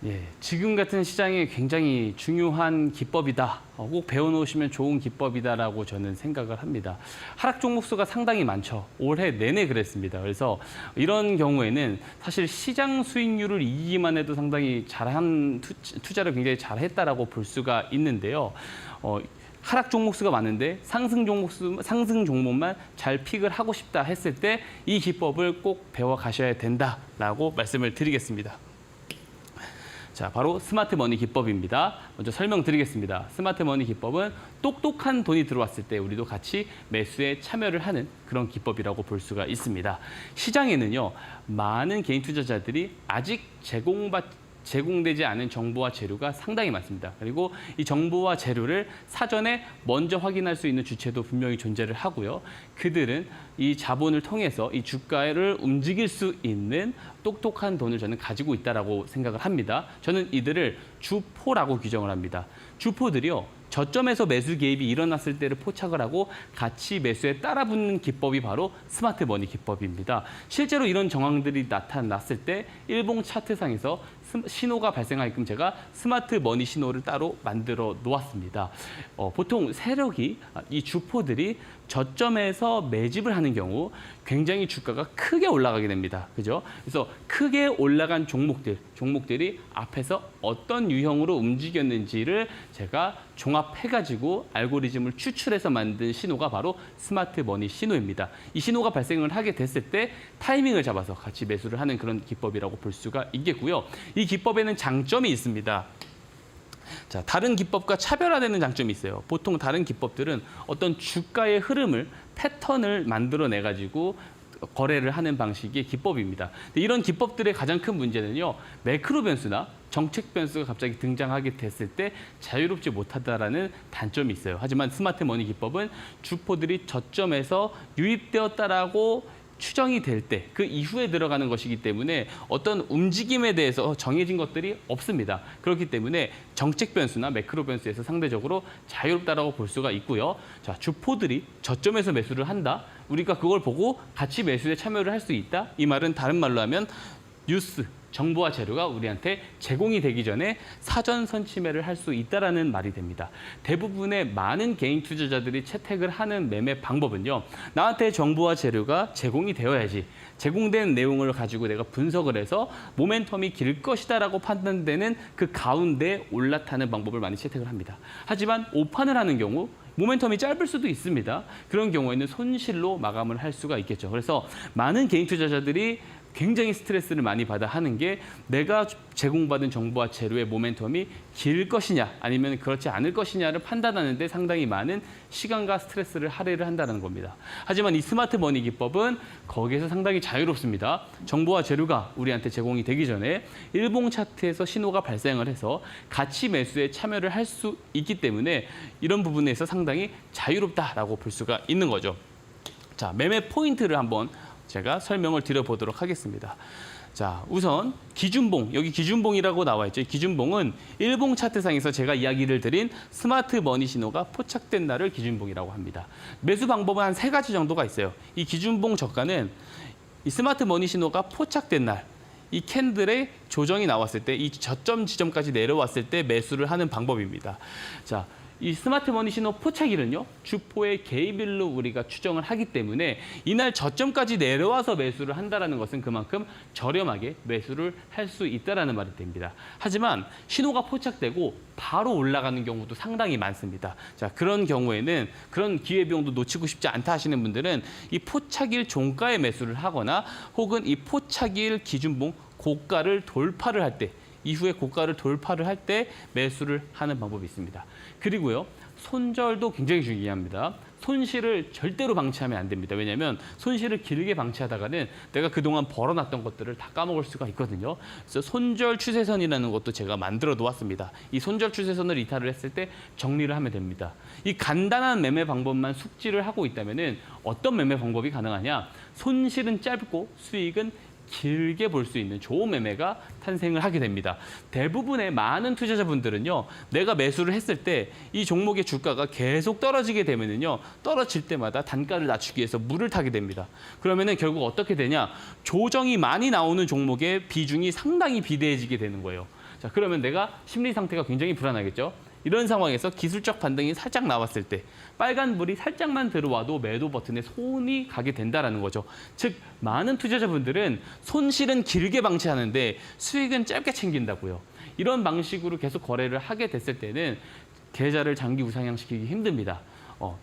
예, 지금 같은 시장이 굉장히 중요한 기법이다. 꼭 배워놓으시면 좋은 기법이다라고 저는 생각을 합니다. 하락 종목 수가 상당히 많죠. 올해 내내 그랬습니다. 그래서 이런 경우에는 사실 시장 수익률을 이기기만 해도 상당히 잘한 투자를 굉장히 잘했다라고 볼 수가 있는데요. 하락 종목 수가 많은데 상승 종목만 잘 픽을 하고 싶다 했을 때 이 기법을 꼭 배워 가셔야 된다라고 말씀을 드리겠습니다. 자, 바로 스마트 머니 기법입니다. 먼저 설명드리겠습니다. 스마트 머니 기법은 똑똑한 돈이 들어왔을 때 우리도 같이 매수에 참여를 하는 그런 기법이라고 볼 수가 있습니다. 시장에는요, 많은 개인 투자자들이 아직 제공되지 않은 정보와 재료가 상당히 많습니다. 그리고 이 정보와 재료를 사전에 먼저 확인할 수 있는 주체도 분명히 존재를 하고요. 그들은 이 자본을 통해서 이 주가를 움직일 수 있는 똑똑한 돈을 저는 가지고 있다고 생각을 합니다. 저는 이들을 주포라고 규정을 합니다. 주포들이요, 저점에서 매수 개입이 일어났을 때를 포착을 하고 같이 매수에 따라붙는 기법이 바로 스마트 머니 기법입니다. 실제로 이런 정황들이 나타났을 때 일봉 차트상에서 신호가 발생하게끔 제가 스마트 머니 신호를 따로 만들어 놓았습니다. 보통 세력이 이 주포들이 저점에서 매집을 하는 경우 굉장히 주가가 크게 올라가게 됩니다. 그죠? 그래서 크게 올라간 종목들이 앞에서 어떤 유형으로 움직였는지를 제가 종합해가지고 알고리즘을 추출해서 만든 신호가 바로 스마트 머니 신호입니다. 이 신호가 발생을 하게 됐을 때 타이밍을 잡아서 같이 매수를 하는 그런 기법이라고 볼 수가 있겠고요. 이 기법에는 장점이 있습니다. 자, 다른 기법과 차별화되는 장점이 있어요. 보통 다른 기법들은 어떤 주가의 흐름을, 패턴을 만들어내가지고 거래를 하는 방식의 기법입니다. 근데 이런 기법들의 가장 큰 문제는요, 매크로 변수나 정책 변수가 갑자기 등장하게 됐을 때 자유롭지 못하다라는 단점이 있어요. 하지만 스마트 머니 기법은 주포들이 저점에서 유입되었다라고 추정이 될 때 그 이후에 들어가는 것이기 때문에 어떤 움직임에 대해서 정해진 것들이 없습니다. 그렇기 때문에 정책 변수나 매크로 변수에서 상대적으로 자유롭다라고 볼 수가 있고요. 자, 주포들이 저점에서 매수를 한다. 우리가 그걸 보고 같이 매수에 참여를 할 수 있다. 이 말은 다른 말로 하면 뉴스, 정보와 재료가 우리한테 제공이 되기 전에 사전 선취매를 할 수 있다라는 말이 됩니다. 대부분의 많은 개인 투자자들이 채택을 하는 매매 방법은요, 나한테 정보와 재료가 제공이 되어야지, 제공된 내용을 가지고 내가 분석을 해서 모멘텀이 길 것이다라고 판단되는 그 가운데 올라타는 방법을 많이 채택을 합니다. 하지만 오판을 하는 경우 모멘텀이 짧을 수도 있습니다. 그런 경우에는 손실로 마감을 할 수가 있겠죠. 그래서 많은 개인 투자자들이 굉장히 스트레스를 많이 받아 하는 게 내가 제공받은 정보와 재료의 모멘텀이 길 것이냐 아니면 그렇지 않을 것이냐를 판단하는 데 상당히 많은 시간과 스트레스를 할애를 한다는 겁니다. 하지만 이 스마트 머니 기법은 거기에서 상당히 자유롭습니다. 정보와 재료가 우리한테 제공이 되기 전에 일봉 차트에서 신호가 발생을 해서 같이 매수에 참여를 할 수 있기 때문에 이런 부분에서 상당히 자유롭다라고 볼 수가 있는 거죠. 자, 매매 포인트를 한번 제가 설명을 드려보도록 하겠습니다. 자, 우선 기준봉, 여기 기준봉이라고 나와 있죠. 기준봉은 일봉 차트상에서 제가 이야기를 드린 스마트 머니 신호가 포착된 날을 기준봉이라고 합니다. 매수 방법은 한 3가지 정도가 있어요. 이 기준봉 저가는 이 스마트 머니 신호가 포착된 날, 이 캔들의 조정이 나왔을 때, 이 저점 지점까지 내려왔을 때 매수를 하는 방법입니다. 자, 이 스마트 머니 신호 포착일은요, 주포의 개입일로 우리가 추정을 하기 때문에 이날 저점까지 내려와서 매수를 한다는 것은 그만큼 저렴하게 매수를 할 수 있다는 말이 됩니다. 하지만 신호가 포착되고 바로 올라가는 경우도 상당히 많습니다. 자, 그런 경우에는 그런 기회비용도 놓치고 싶지 않다 하시는 분들은 이 포착일 종가에 매수를 하거나 혹은 이 포착일 기준봉 고가를 돌파를 할 때 이후에 고가를 돌파를 할 때 매수를 하는 방법이 있습니다. 그리고요. 손절도 굉장히 중요합니다. 손실을 절대로 방치하면 안 됩니다. 왜냐하면 손실을 길게 방치하다가는 내가 그동안 벌어놨던 것들을 다 까먹을 수가 있거든요. 그래서 손절 추세선이라는 것도 제가 만들어 놓았습니다. 이 손절 추세선을 이탈을 했을 때 정리를 하면 됩니다. 이 간단한 매매 방법만 숙지를 하고 있다면 어떤 매매 방법이 가능하냐? 손실은 짧고 수익은 길게 볼 수 있는 좋은 매매가 탄생을 하게 됩니다. 대부분의 많은 투자자분들은요, 내가 매수를 했을 때 이 종목의 주가가 계속 떨어지게 되면은요, 떨어질 때마다 단가를 낮추기 위해서 물을 타게 됩니다. 그러면은 결국 어떻게 되냐? 조정이 많이 나오는 종목의 비중이 상당히 비대해지게 되는 거예요. 자, 그러면 내가 심리 상태가 굉장히 불안하겠죠? 이런 상황에서 기술적 반등이 살짝 나왔을 때 빨간불이 살짝만 들어와도 매도 버튼에 손이 가게 된다는 거죠. 즉 많은 투자자분들은 손실은 길게 방치하는데 수익은 짧게 챙긴다고요. 이런 방식으로 계속 거래를 하게 됐을 때는 계좌를 장기 우상향시키기 힘듭니다.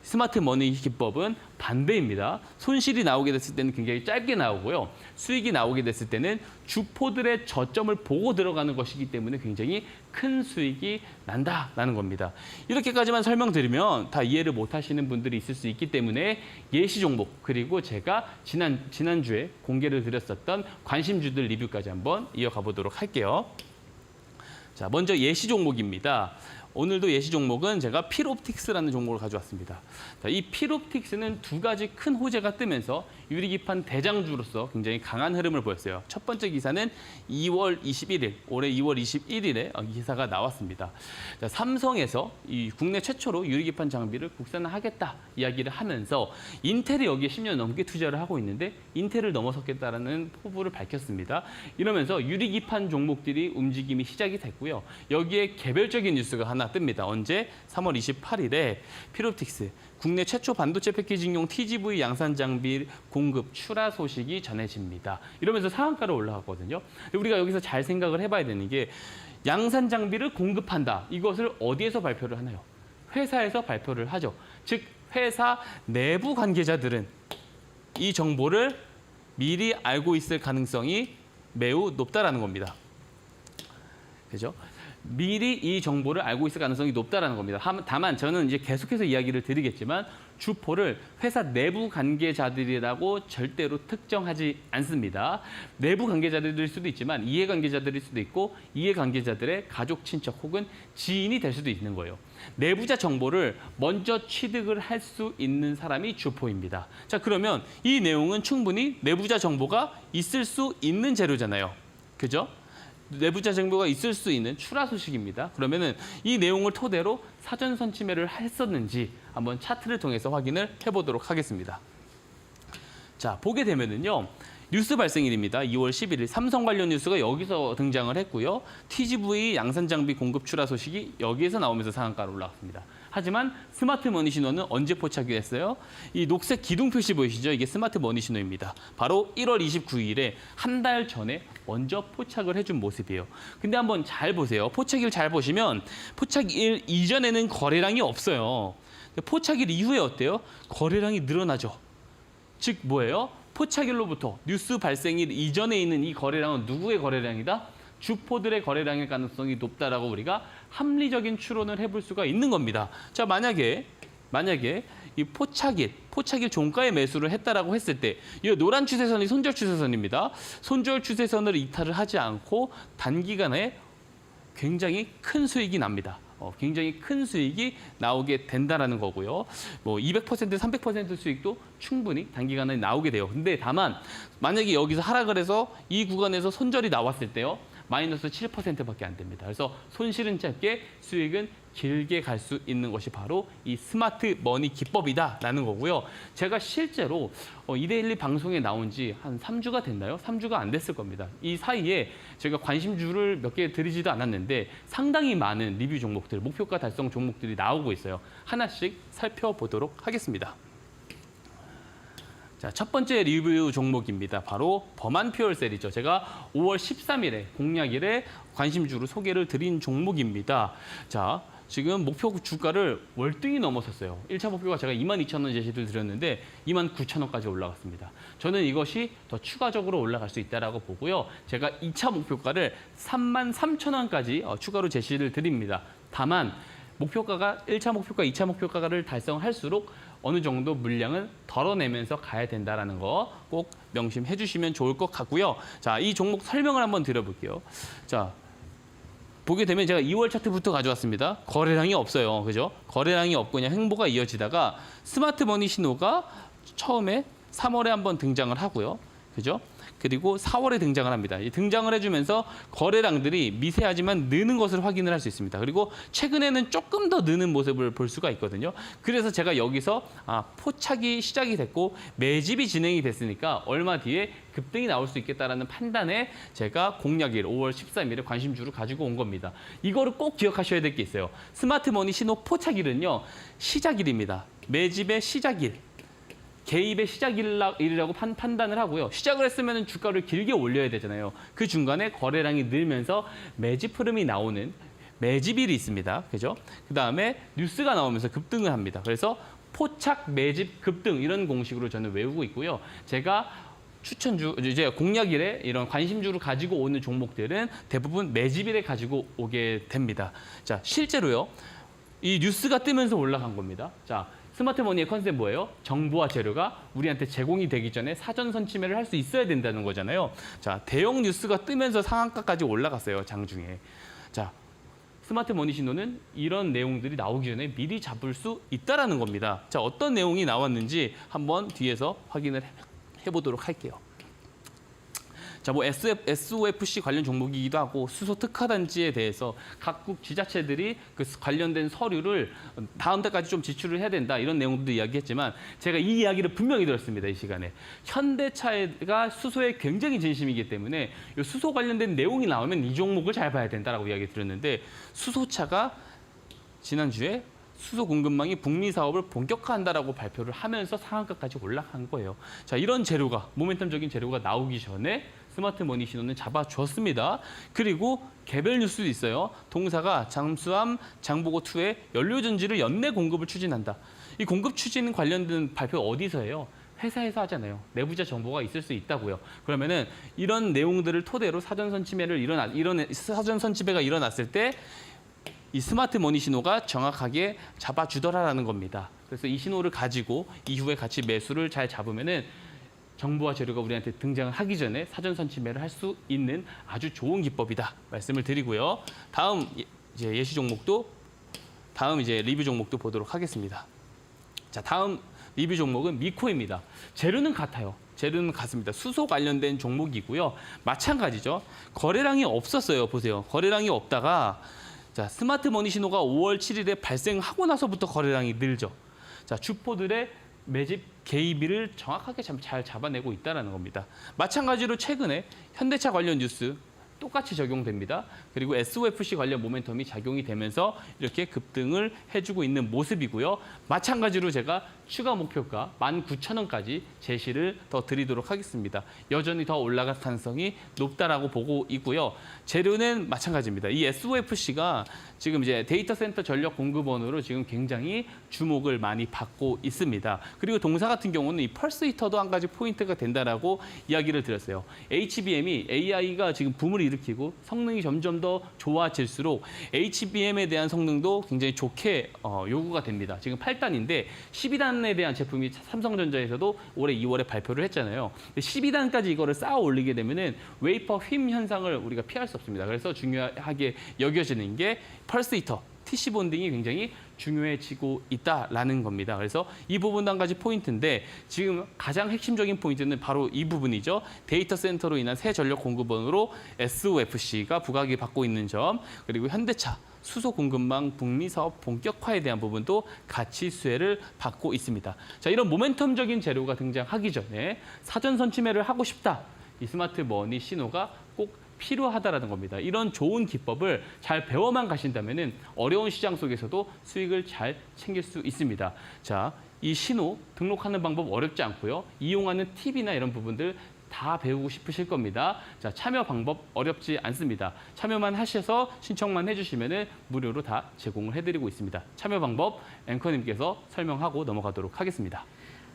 스마트 머니 기법은 반대입니다. 손실이 나오게 됐을 때는 굉장히 짧게 나오고요. 수익이 나오게 됐을 때는 주포들의 저점을 보고 들어가는 것이기 때문에 굉장히 큰 수익이 난다라는 겁니다. 이렇게까지만 설명드리면 다 이해를 못 하시는 분들이 있을 수 있기 때문에 예시 종목 그리고 제가 지난주에 공개를 드렸었던 관심주들 리뷰까지 한번 이어가 보도록 할게요. 자, 먼저 예시 종목입니다. 오늘도 예시 종목은 제가 필옵틱스라는 종목을 가져왔습니다. 자, 이 필옵틱스는 두 가지 큰 호재가 뜨면서 유리기판 대장주로서 굉장히 강한 흐름을 보였어요. 첫 번째 기사는 2월 21일, 올해 2월 21일에 기사가 나왔습니다. 자, 삼성에서 이 국내 최초로 유리기판 장비를 국산화하겠다 이야기를 하면서 인텔이 여기에 10년 넘게 투자를 하고 있는데 인텔을 넘어섰겠다라는 포부를 밝혔습니다. 이러면서 유리기판 종목들이 움직임이 시작이 됐고요. 여기에 개별적인 뉴스가 하나 뜹니다. 언제? 3월 28일에 필옵틱스 국내 최초 반도체 패키징용 TGV 양산 장비 공급 출하 소식이 전해집니다. 이러면서 상한가로 올라갔거든요. 우리가 여기서 잘 생각을 해봐야 되는 게 양산 장비를 공급한다. 이것을 어디에서 발표를 하나요? 회사에서 발표를 하죠. 즉 회사 내부 관계자들은 이 정보를 미리 알고 있을 가능성이 매우 높다라는 겁니다. 그죠? 미리 이 정보를 알고 있을 가능성이 높다라는 겁니다. 다만 저는 이제 계속해서 이야기를 드리겠지만 주포를 회사 내부 관계자들이라고 절대로 특정하지 않습니다. 내부 관계자들일 수도 있지만 이해관계자들일 수도 있고 이해관계자들의 가족, 친척 혹은 지인이 될 수도 있는 거예요. 내부자 정보를 먼저 취득을 할 수 있는 사람이 주포입니다. 자, 그러면 이 내용은 충분히 내부자 정보가 있을 수 있는 재료잖아요. 그죠? 내부자 정보가 있을 수 있는 출하 소식입니다. 그러면은 이 내용을 토대로 사전 선침해를 했었는지 한번 차트를 통해서 확인을 해보도록 하겠습니다. 자, 보게 되면은요. 뉴스 발생일입니다. 2월 11일 삼성 관련 뉴스가 여기서 등장을 했고요. TGV 양산 장비 공급 출하 소식이 여기에서 나오면서 상한가로 올라갔습니다. 하지만 스마트 머니 신호는 언제 포착이 됐어요? 이 녹색 기둥 표시 보이시죠? 이게 스마트 머니 신호입니다. 바로 1월 29일에 한 달 전에 먼저 포착을 해준 모습이에요. 근데 한번 잘 보세요. 포착일 잘 보시면 포착일 이전에는 거래량이 없어요. 포착일 이후에 어때요? 거래량이 늘어나죠. 즉 뭐예요? 포착일로부터 뉴스 발생일 이전에 있는 이 거래량은 누구의 거래량이다? 주포들의 거래량일 가능성이 높다라고 우리가 합리적인 추론을 해볼 수가 있는 겁니다. 자, 만약에 이 포착일 종가에 매수를 했다라고 했을 때 이 노란 추세선이 손절 추세선입니다. 손절 추세선을 이탈을 하지 않고 단기간에 굉장히 큰 수익이 납니다. 굉장히 큰 수익이 나오게 된다라는 거고요. 뭐 200%, 300% 수익도 충분히 단기간에 나오게 돼요. 근데 다만 만약에 여기서 하락을 해서 이 구간에서 손절이 나왔을 때요. 마이너스 7%밖에 안 됩니다. 그래서 손실은 짧게 수익은 길게 갈 수 있는 것이 바로 이 스마트 머니 기법이다라는 거고요. 제가 실제로 이데일리 방송에 나온 지 한 3주가 됐나요? 3주가 안 됐을 겁니다. 이 사이에 제가 관심주를 몇 개 드리지도 않았는데 상당히 많은 리뷰 종목들, 목표가 달성 종목들이 나오고 있어요. 하나씩 살펴보도록 하겠습니다. 자, 첫 번째 리뷰 종목입니다. 바로 범한 퓨얼셀이죠. 제가 5월 13일에 공약일에 관심주로 소개를 드린 종목입니다. 자, 지금 목표 주가를 월등히 넘어섰어요. 1차 목표가 제가 22,000원 제시를 드렸는데 29,000원까지 올라갔습니다. 저는 이것이 더 추가적으로 올라갈 수 있다고 보고요. 제가 2차 목표가를 33,000원까지 추가로 제시를 드립니다. 다만 목표가가 1차 목표가, 2차 목표가를 달성할수록 어느 정도 물량은 덜어내면서 가야 된다는 거 꼭 명심해 주시면 좋을 것 같고요. 자, 이 종목 설명을 한번 드려볼게요. 자, 보게 되면 제가 2월 차트부터 가져왔습니다. 거래량이 없어요. 그죠? 거래량이 없고 그냥 횡보가 이어지다가 스마트머니 신호가 처음에 3월에 한번 등장을 하고요. 그죠? 그리고 4월에 등장을 합니다. 이 등장을 해주면서 거래량들이 미세하지만 느는 것을 확인을 할 수 있습니다. 그리고 최근에는 조금 더 느는 모습을 볼 수가 있거든요. 그래서 제가 여기서 포착이 시작이 됐고 매집이 진행이 됐으니까 얼마 뒤에 급등이 나올 수 있겠다라는 판단에 제가 공략일 5월 13일에 관심주를 가지고 온 겁니다. 이거를 꼭 기억하셔야 될 게 있어요. 스마트머니 신호 포착일은요. 시작일입니다. 매집의 시작일. 개입의 시작일이라고 판단을 하고요. 시작을 했으면 주가를 길게 올려야 되잖아요. 그 중간에 거래량이 늘면서 매집 흐름이 나오는 매집일이 있습니다. 그죠? 그다음에 뉴스가 나오면서 급등을 합니다. 그래서 포착, 매집, 급등 이런 공식으로 저는 외우고 있고요. 제가 추천주, 이제 공략일에 이런 관심주를 가지고 오는 종목들은 대부분 매집일에 가지고 오게 됩니다. 자, 실제로요. 이 뉴스가 뜨면서 올라간 겁니다. 자, 스마트머니의 컨셉 뭐예요? 정보와 재료가 우리한테 제공이 되기 전에 사전 선침해를 할 수 있어야 된다는 거잖아요. 자, 대형 뉴스가 뜨면서 상한가까지 올라갔어요, 장중에. 자, 스마트머니 신호는 이런 내용들이 나오기 전에 미리 잡을 수 있다라는 겁니다. 자, 어떤 내용이 나왔는지 한번 뒤에서 확인을 해보도록 할게요. 자, 뭐 SOFC 관련 종목이기도 하고 수소 특화단지에 대해서 각국 지자체들이 그 관련된 서류를 다음 달까지 좀 지출을 해야 된다 이런 내용도 이야기했지만 제가 이 이야기를 분명히 들었습니다. 이 시간에 현대차가 수소에 굉장히 진심이기 때문에 이 수소 관련된 내용이 나오면 이 종목을 잘 봐야 된다라고 이야기 드렸는데 수소차가 지난주에 수소 공급망이 북미 사업을 본격화한다라고 발표를 하면서 상한가까지 올라간 거예요. 자, 이런 재료가 모멘텀적인 재료가 나오기 전에 스마트머니 신호는 잡아주었습니다. 그리고 개별 뉴스도 있어요. 동사가 잠수함 장보고2의 연료전지를 연내 공급을 추진한다. 이 공급 추진 관련된 발표 어디서 해요? 회사에서 하잖아요. 내부자 정보가 있을 수 있다고요. 그러면은 이런 내용들을 토대로 사전 선침해가 일어났을 때 이 스마트머니 신호가 정확하게 잡아주더라라는 겁니다. 그래서 이 신호를 가지고 이후에 같이 매수를 잘 잡으면은 정보와 재료가 우리한테 등장을 하기 전에 사전 선침해를 할 수 있는 아주 좋은 기법이다 말씀을 드리고요. 다음 이제 예시 종목도 다음 이제 리뷰 종목도 보도록 하겠습니다. 자, 다음 리뷰 종목은 미코입니다. 재료는 같아요. 재료는 같습니다. 수소 관련된 종목이고요. 마찬가지죠. 거래량이 없었어요. 보세요. 거래량이 없다가 자, 스마트머니 신호가 5월 7일에 발생하고 나서부터 거래량이 늘죠. 자, 주포들의 매집 개입일을 정확하게 잘 잡아내고 있다는 겁니다. 마찬가지로 최근에 현대차 관련 뉴스 똑같이 적용됩니다. 그리고 SOFC 관련 모멘텀이 작용이 되면서 이렇게 급등을 해주고 있는 모습이고요. 마찬가지로 제가 추가 목표가 19,000원까지 제시를 더 드리도록 하겠습니다. 여전히 더 올라갈 가능성이 높다라고 보고 있고요. 재료는 마찬가지입니다. 이 SOFC가 지금 이제 데이터 센터 전력 공급원으로 지금 굉장히 주목을 많이 받고 있습니다. 그리고 동사 같은 경우는 이 펄스 히터도 한 가지 포인트가 된다라고 이야기를 드렸어요. HBM이 AI가 지금 붐을 일으키고 성능이 점점 더 좋아질수록 HBM에 대한 성능도 굉장히 좋게 요구가 됩니다. 지금 8단인데 12단에 대한 제품이 삼성전자에서도 올해 2월에 발표를 했잖아요. 12단까지 이거를 쌓아 올리게 되면은 웨이퍼 휨 현상을 우리가 피할 수 없습니다. 그래서 중요하게 여겨지는 게 펄스 히터, TC 본딩이 굉장히 중요해지고 있다라는 겁니다. 그래서 이 부분도 한 가지 포인트인데 지금 가장 핵심적인 포인트는 바로 이 부분이죠. 데이터 센터로 인한 새 전력 공급원으로 SOFC가 부각이 받고 있는 점, 그리고 현대차 수소 공급망 북미 사업 본격화에 대한 부분도 같이 수혜를 받고 있습니다. 자, 이런 모멘텀적인 재료가 등장하기 전에 사전 선침해를 하고 싶다. 이 스마트머니 신호가 꼭 필요하다라는 겁니다. 이런 좋은 기법을 잘 배워만 가신다면은 어려운 시장 속에서도 수익을 잘 챙길 수 있습니다. 자, 이 신호 등록하는 방법 어렵지 않고요. 이용하는 팁이나 이런 부분들 다 배우고 싶으실 겁니다. 자, 참여 방법 어렵지 않습니다. 참여만 하셔서 신청만 해주시면 무료로 다 제공을 해드리고 있습니다. 참여 방법 앵커님께서 설명하고 넘어가도록 하겠습니다.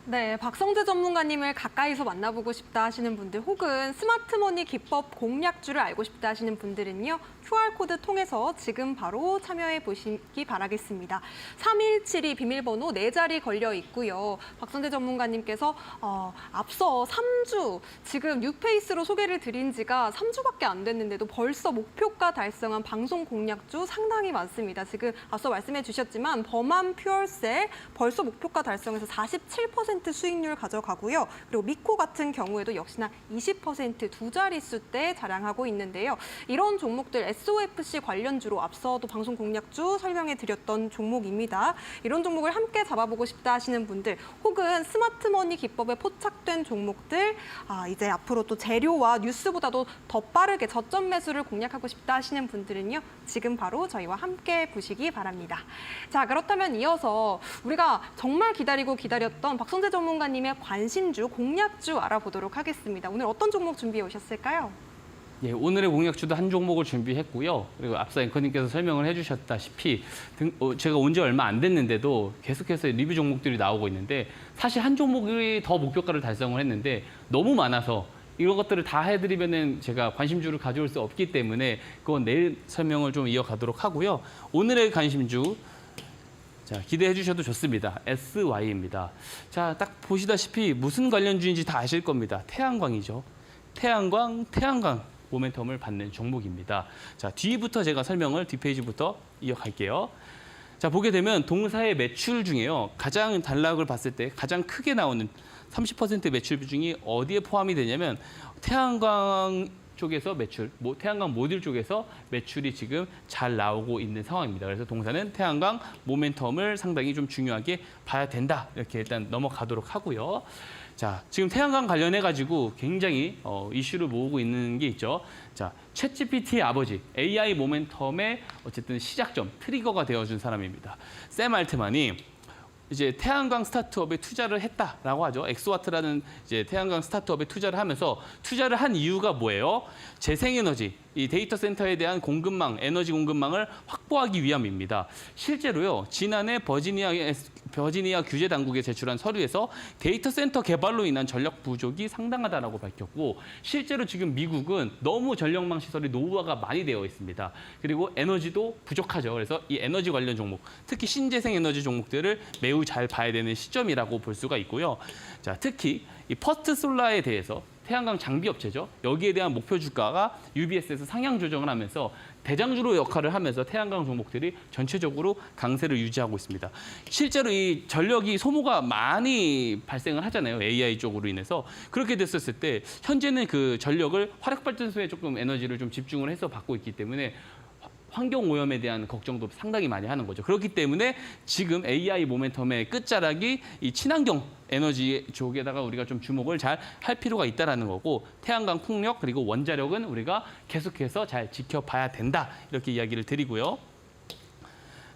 네, 박성재 전문가님을 가까이서 만나보고 싶다 하시는 분들 혹은 스마트머니 기법 공략주를 알고 싶다 하시는 분들은요. QR코드 통해서 지금 바로 참여해 보시기 바라겠습니다. 3172 비밀번호 4자리 걸려 있고요. 박성재 전문가님께서 앞서 3주, 지금 뉴페이스로 소개를 드린 지가 3주밖에 안 됐는데도 벌써 목표가 달성한 방송 공략주 상당히 많습니다. 지금 앞서 말씀해 주셨지만 범한 퓨얼셀 벌써 목표가 달성해서 47% 수익률 가져가고요. 그리고 미코 같은 경우에도 역시나 20% 두 자릿수대 자랑하고 있는데요. 이런 종목들 SOFC 관련주로 앞서도 방송 공략주 설명해 드렸던 종목입니다. 이런 종목을 함께 잡아보고 싶다 하시는 분들 혹은 스마트머니 기법에 포착된 종목들 이제 앞으로 또 재료와 뉴스보다도 더 빠르게 저점 매수를 공략하고 싶다 하시는 분들은요. 지금 바로 저희와 함께 보시기 바랍니다. 자, 그렇다면 이어서 우리가 정말 기다리고 기다렸던 박성재 전문가님의 관심주, 공략주 알아보도록 하겠습니다. 오늘 어떤 종목 준비해 오셨을까요? 예, 오늘의 공략주도 한 종목을 준비했고요. 그리고 앞서 앵커님께서 설명을 해주셨다시피 제가 온 지 얼마 안 됐는데도 계속해서 리뷰 종목들이 나오고 있는데 사실 한 종목이 더 목표가를 달성을 했는데 너무 많아서 이런 것들을 다 해드리면은 제가 관심주를 가져올 수 없기 때문에 그건 내일 설명을 좀 이어가도록 하고요. 오늘의 관심주 자, 기대해 주셔도 좋습니다. SY입니다. 자, 딱 보시다시피 무슨 관련주인지 다 아실 겁니다. 태양광이죠. 태양광 모멘텀을 받는 종목입니다. 자, 뒤부터 제가 설명을 뒷페이지부터 이어갈게요. 자, 보게 되면 동사의 매출 중에요. 가장 단락을 봤을 때 가장 크게 나오는 30% 매출 비중이 어디에 포함이 되냐면 태양광 쪽에서 매출, 태양광 모듈 쪽에서 매출이 지금 잘 나오고 있는 상황입니다. 그래서 동사는 태양광 모멘텀을 상당히 좀 중요하게 봐야 된다. 이렇게 일단 넘어가도록 하고요. 자, 지금 태양광 관련해가지고 굉장히 이슈를 모으고 있는 게 있죠. 자, 챗GPT의 아버지, AI 모멘텀의 어쨌든 시작점, 트리거가 되어준 사람입니다. 샘 알트만이 이제 태양광 스타트업에 투자를 했다라고 하죠. 엑스와트라는 이제 태양광 스타트업에 투자를 하면서 투자를 한 이유가 뭐예요? 재생에너지, 이 데이터 센터에 대한 공급망, 에너지 공급망을 확보하기 위함입니다. 실제로요, 지난해 버지니아 규제 당국에 제출한 서류에서 데이터 센터 개발로 인한 전력 부족이 상당하다라고 밝혔고, 실제로 지금 미국은 너무 전력망 시설이 노후화가 많이 되어 있습니다. 그리고 에너지도 부족하죠. 그래서 이 에너지 관련 종목, 특히 신재생 에너지 종목들을 매우 잘 봐야 되는 시점이라고 볼 수가 있고요. 자, 특히 이 퍼스트 솔라에 대해서 태양광 장비 업체죠. 여기에 대한 목표 주가가 UBS에서 상향 조정을 하면서 대장주로 역할을 하면서 태양광 종목들이 전체적으로 강세를 유지하고 있습니다. 실제로 이 전력이 소모가 많이 발생을 하잖아요. AI 쪽으로 인해서. 그렇게 됐었을 때 현재는 그 전력을 화력발전소에 조금 에너지를 좀 집중을 해서 받고 있기 때문에 환경 오염에 대한 걱정도 상당히 많이 하는 거죠. 그렇기 때문에 지금 AI 모멘텀의 끝자락이 이 친환경 에너지 쪽에다가 우리가 좀 주목을 잘 할 필요가 있다라는 거고, 태양광 풍력 그리고 원자력은 우리가 계속해서 잘 지켜봐야 된다. 이렇게 이야기를 드리고요.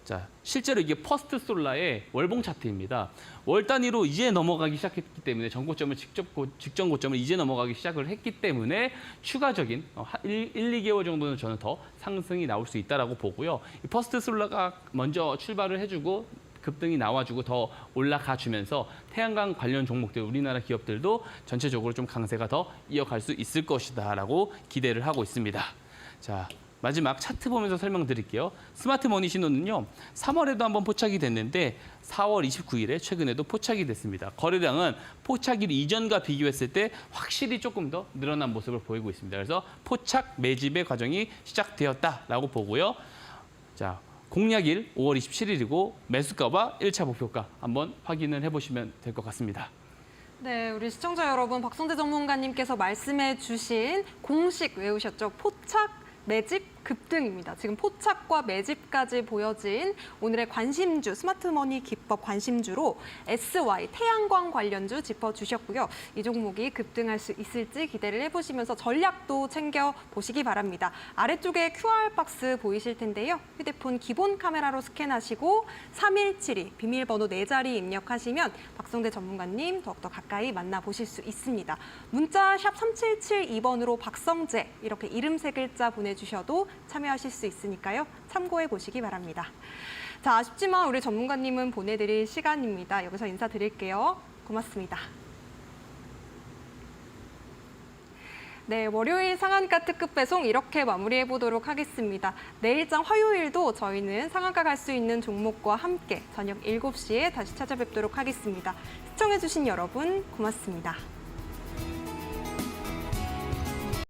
자, 실제로 이게 퍼스트 솔라의 월봉 차트입니다. 월 단위로 이제 넘어가기 시작했기 때문에 전고점을 직전 고점을 이제 넘어가기 시작을 했기 때문에 추가적인 2개월 정도는 저는 더 상승이 나올 수 있다라고 보고요. 이 퍼스트 솔라가 먼저 출발을 해주고 급등이 나와주고 더 올라가 주면서 태양광 관련 종목들, 우리나라 기업들도 전체적으로 좀 강세가 더 이어갈 수 있을 것이다라고 기대를 하고 있습니다. 자, 마지막 차트 보면서 설명드릴게요. 스마트 머니 신호는요, 3월에도 한번 포착이 됐는데 4월 29일에 최근에도 포착이 됐습니다. 거래량은 포착일 이전과 비교했을 때 확실히 조금 더 늘어난 모습을 보이고 있습니다. 그래서 포착 매집의 과정이 시작되었다라고 보고요. 자, 공략일 5월 27일이고 매수가와 1차 목표가 한번 확인을 해보시면 될 것 같습니다. 네, 우리 시청자 여러분, 박성재 전문가님께서 말씀해 주신 공식 외우셨죠? 포착, 매집, 급등입니다. 지금 포착과 매집까지 보여진 오늘의 관심주, 스마트머니 기법 관심주로 SY, 태양광 관련주 짚어주셨고요. 이 종목이 급등할 수 있을지 기대를 해보시면서 전략도 챙겨보시기 바랍니다. 아래쪽에 QR박스 보이실 텐데요. 휴대폰 기본 카메라로 스캔하시고 3172 비밀번호 4자리 입력하시면 박성대 전문가님 더욱더 가까이 만나보실 수 있습니다. 문자 샵 3772번으로 박성재 이렇게 이름 3글자 보내주셔도 참여하실 수 있으니까요. 참고해 보시기 바랍니다. 자, 아쉽지만 우리 전문가님은 보내드릴 시간입니다. 여기서 인사드릴게요. 고맙습니다. 네, 월요일 상한가 특급 배송 이렇게 마무리해 보도록 하겠습니다. 내일장 화요일도 저희는 상한가 갈 수 있는 종목과 함께 저녁 7시에 다시 찾아뵙도록 하겠습니다. 시청해주신 여러분 고맙습니다.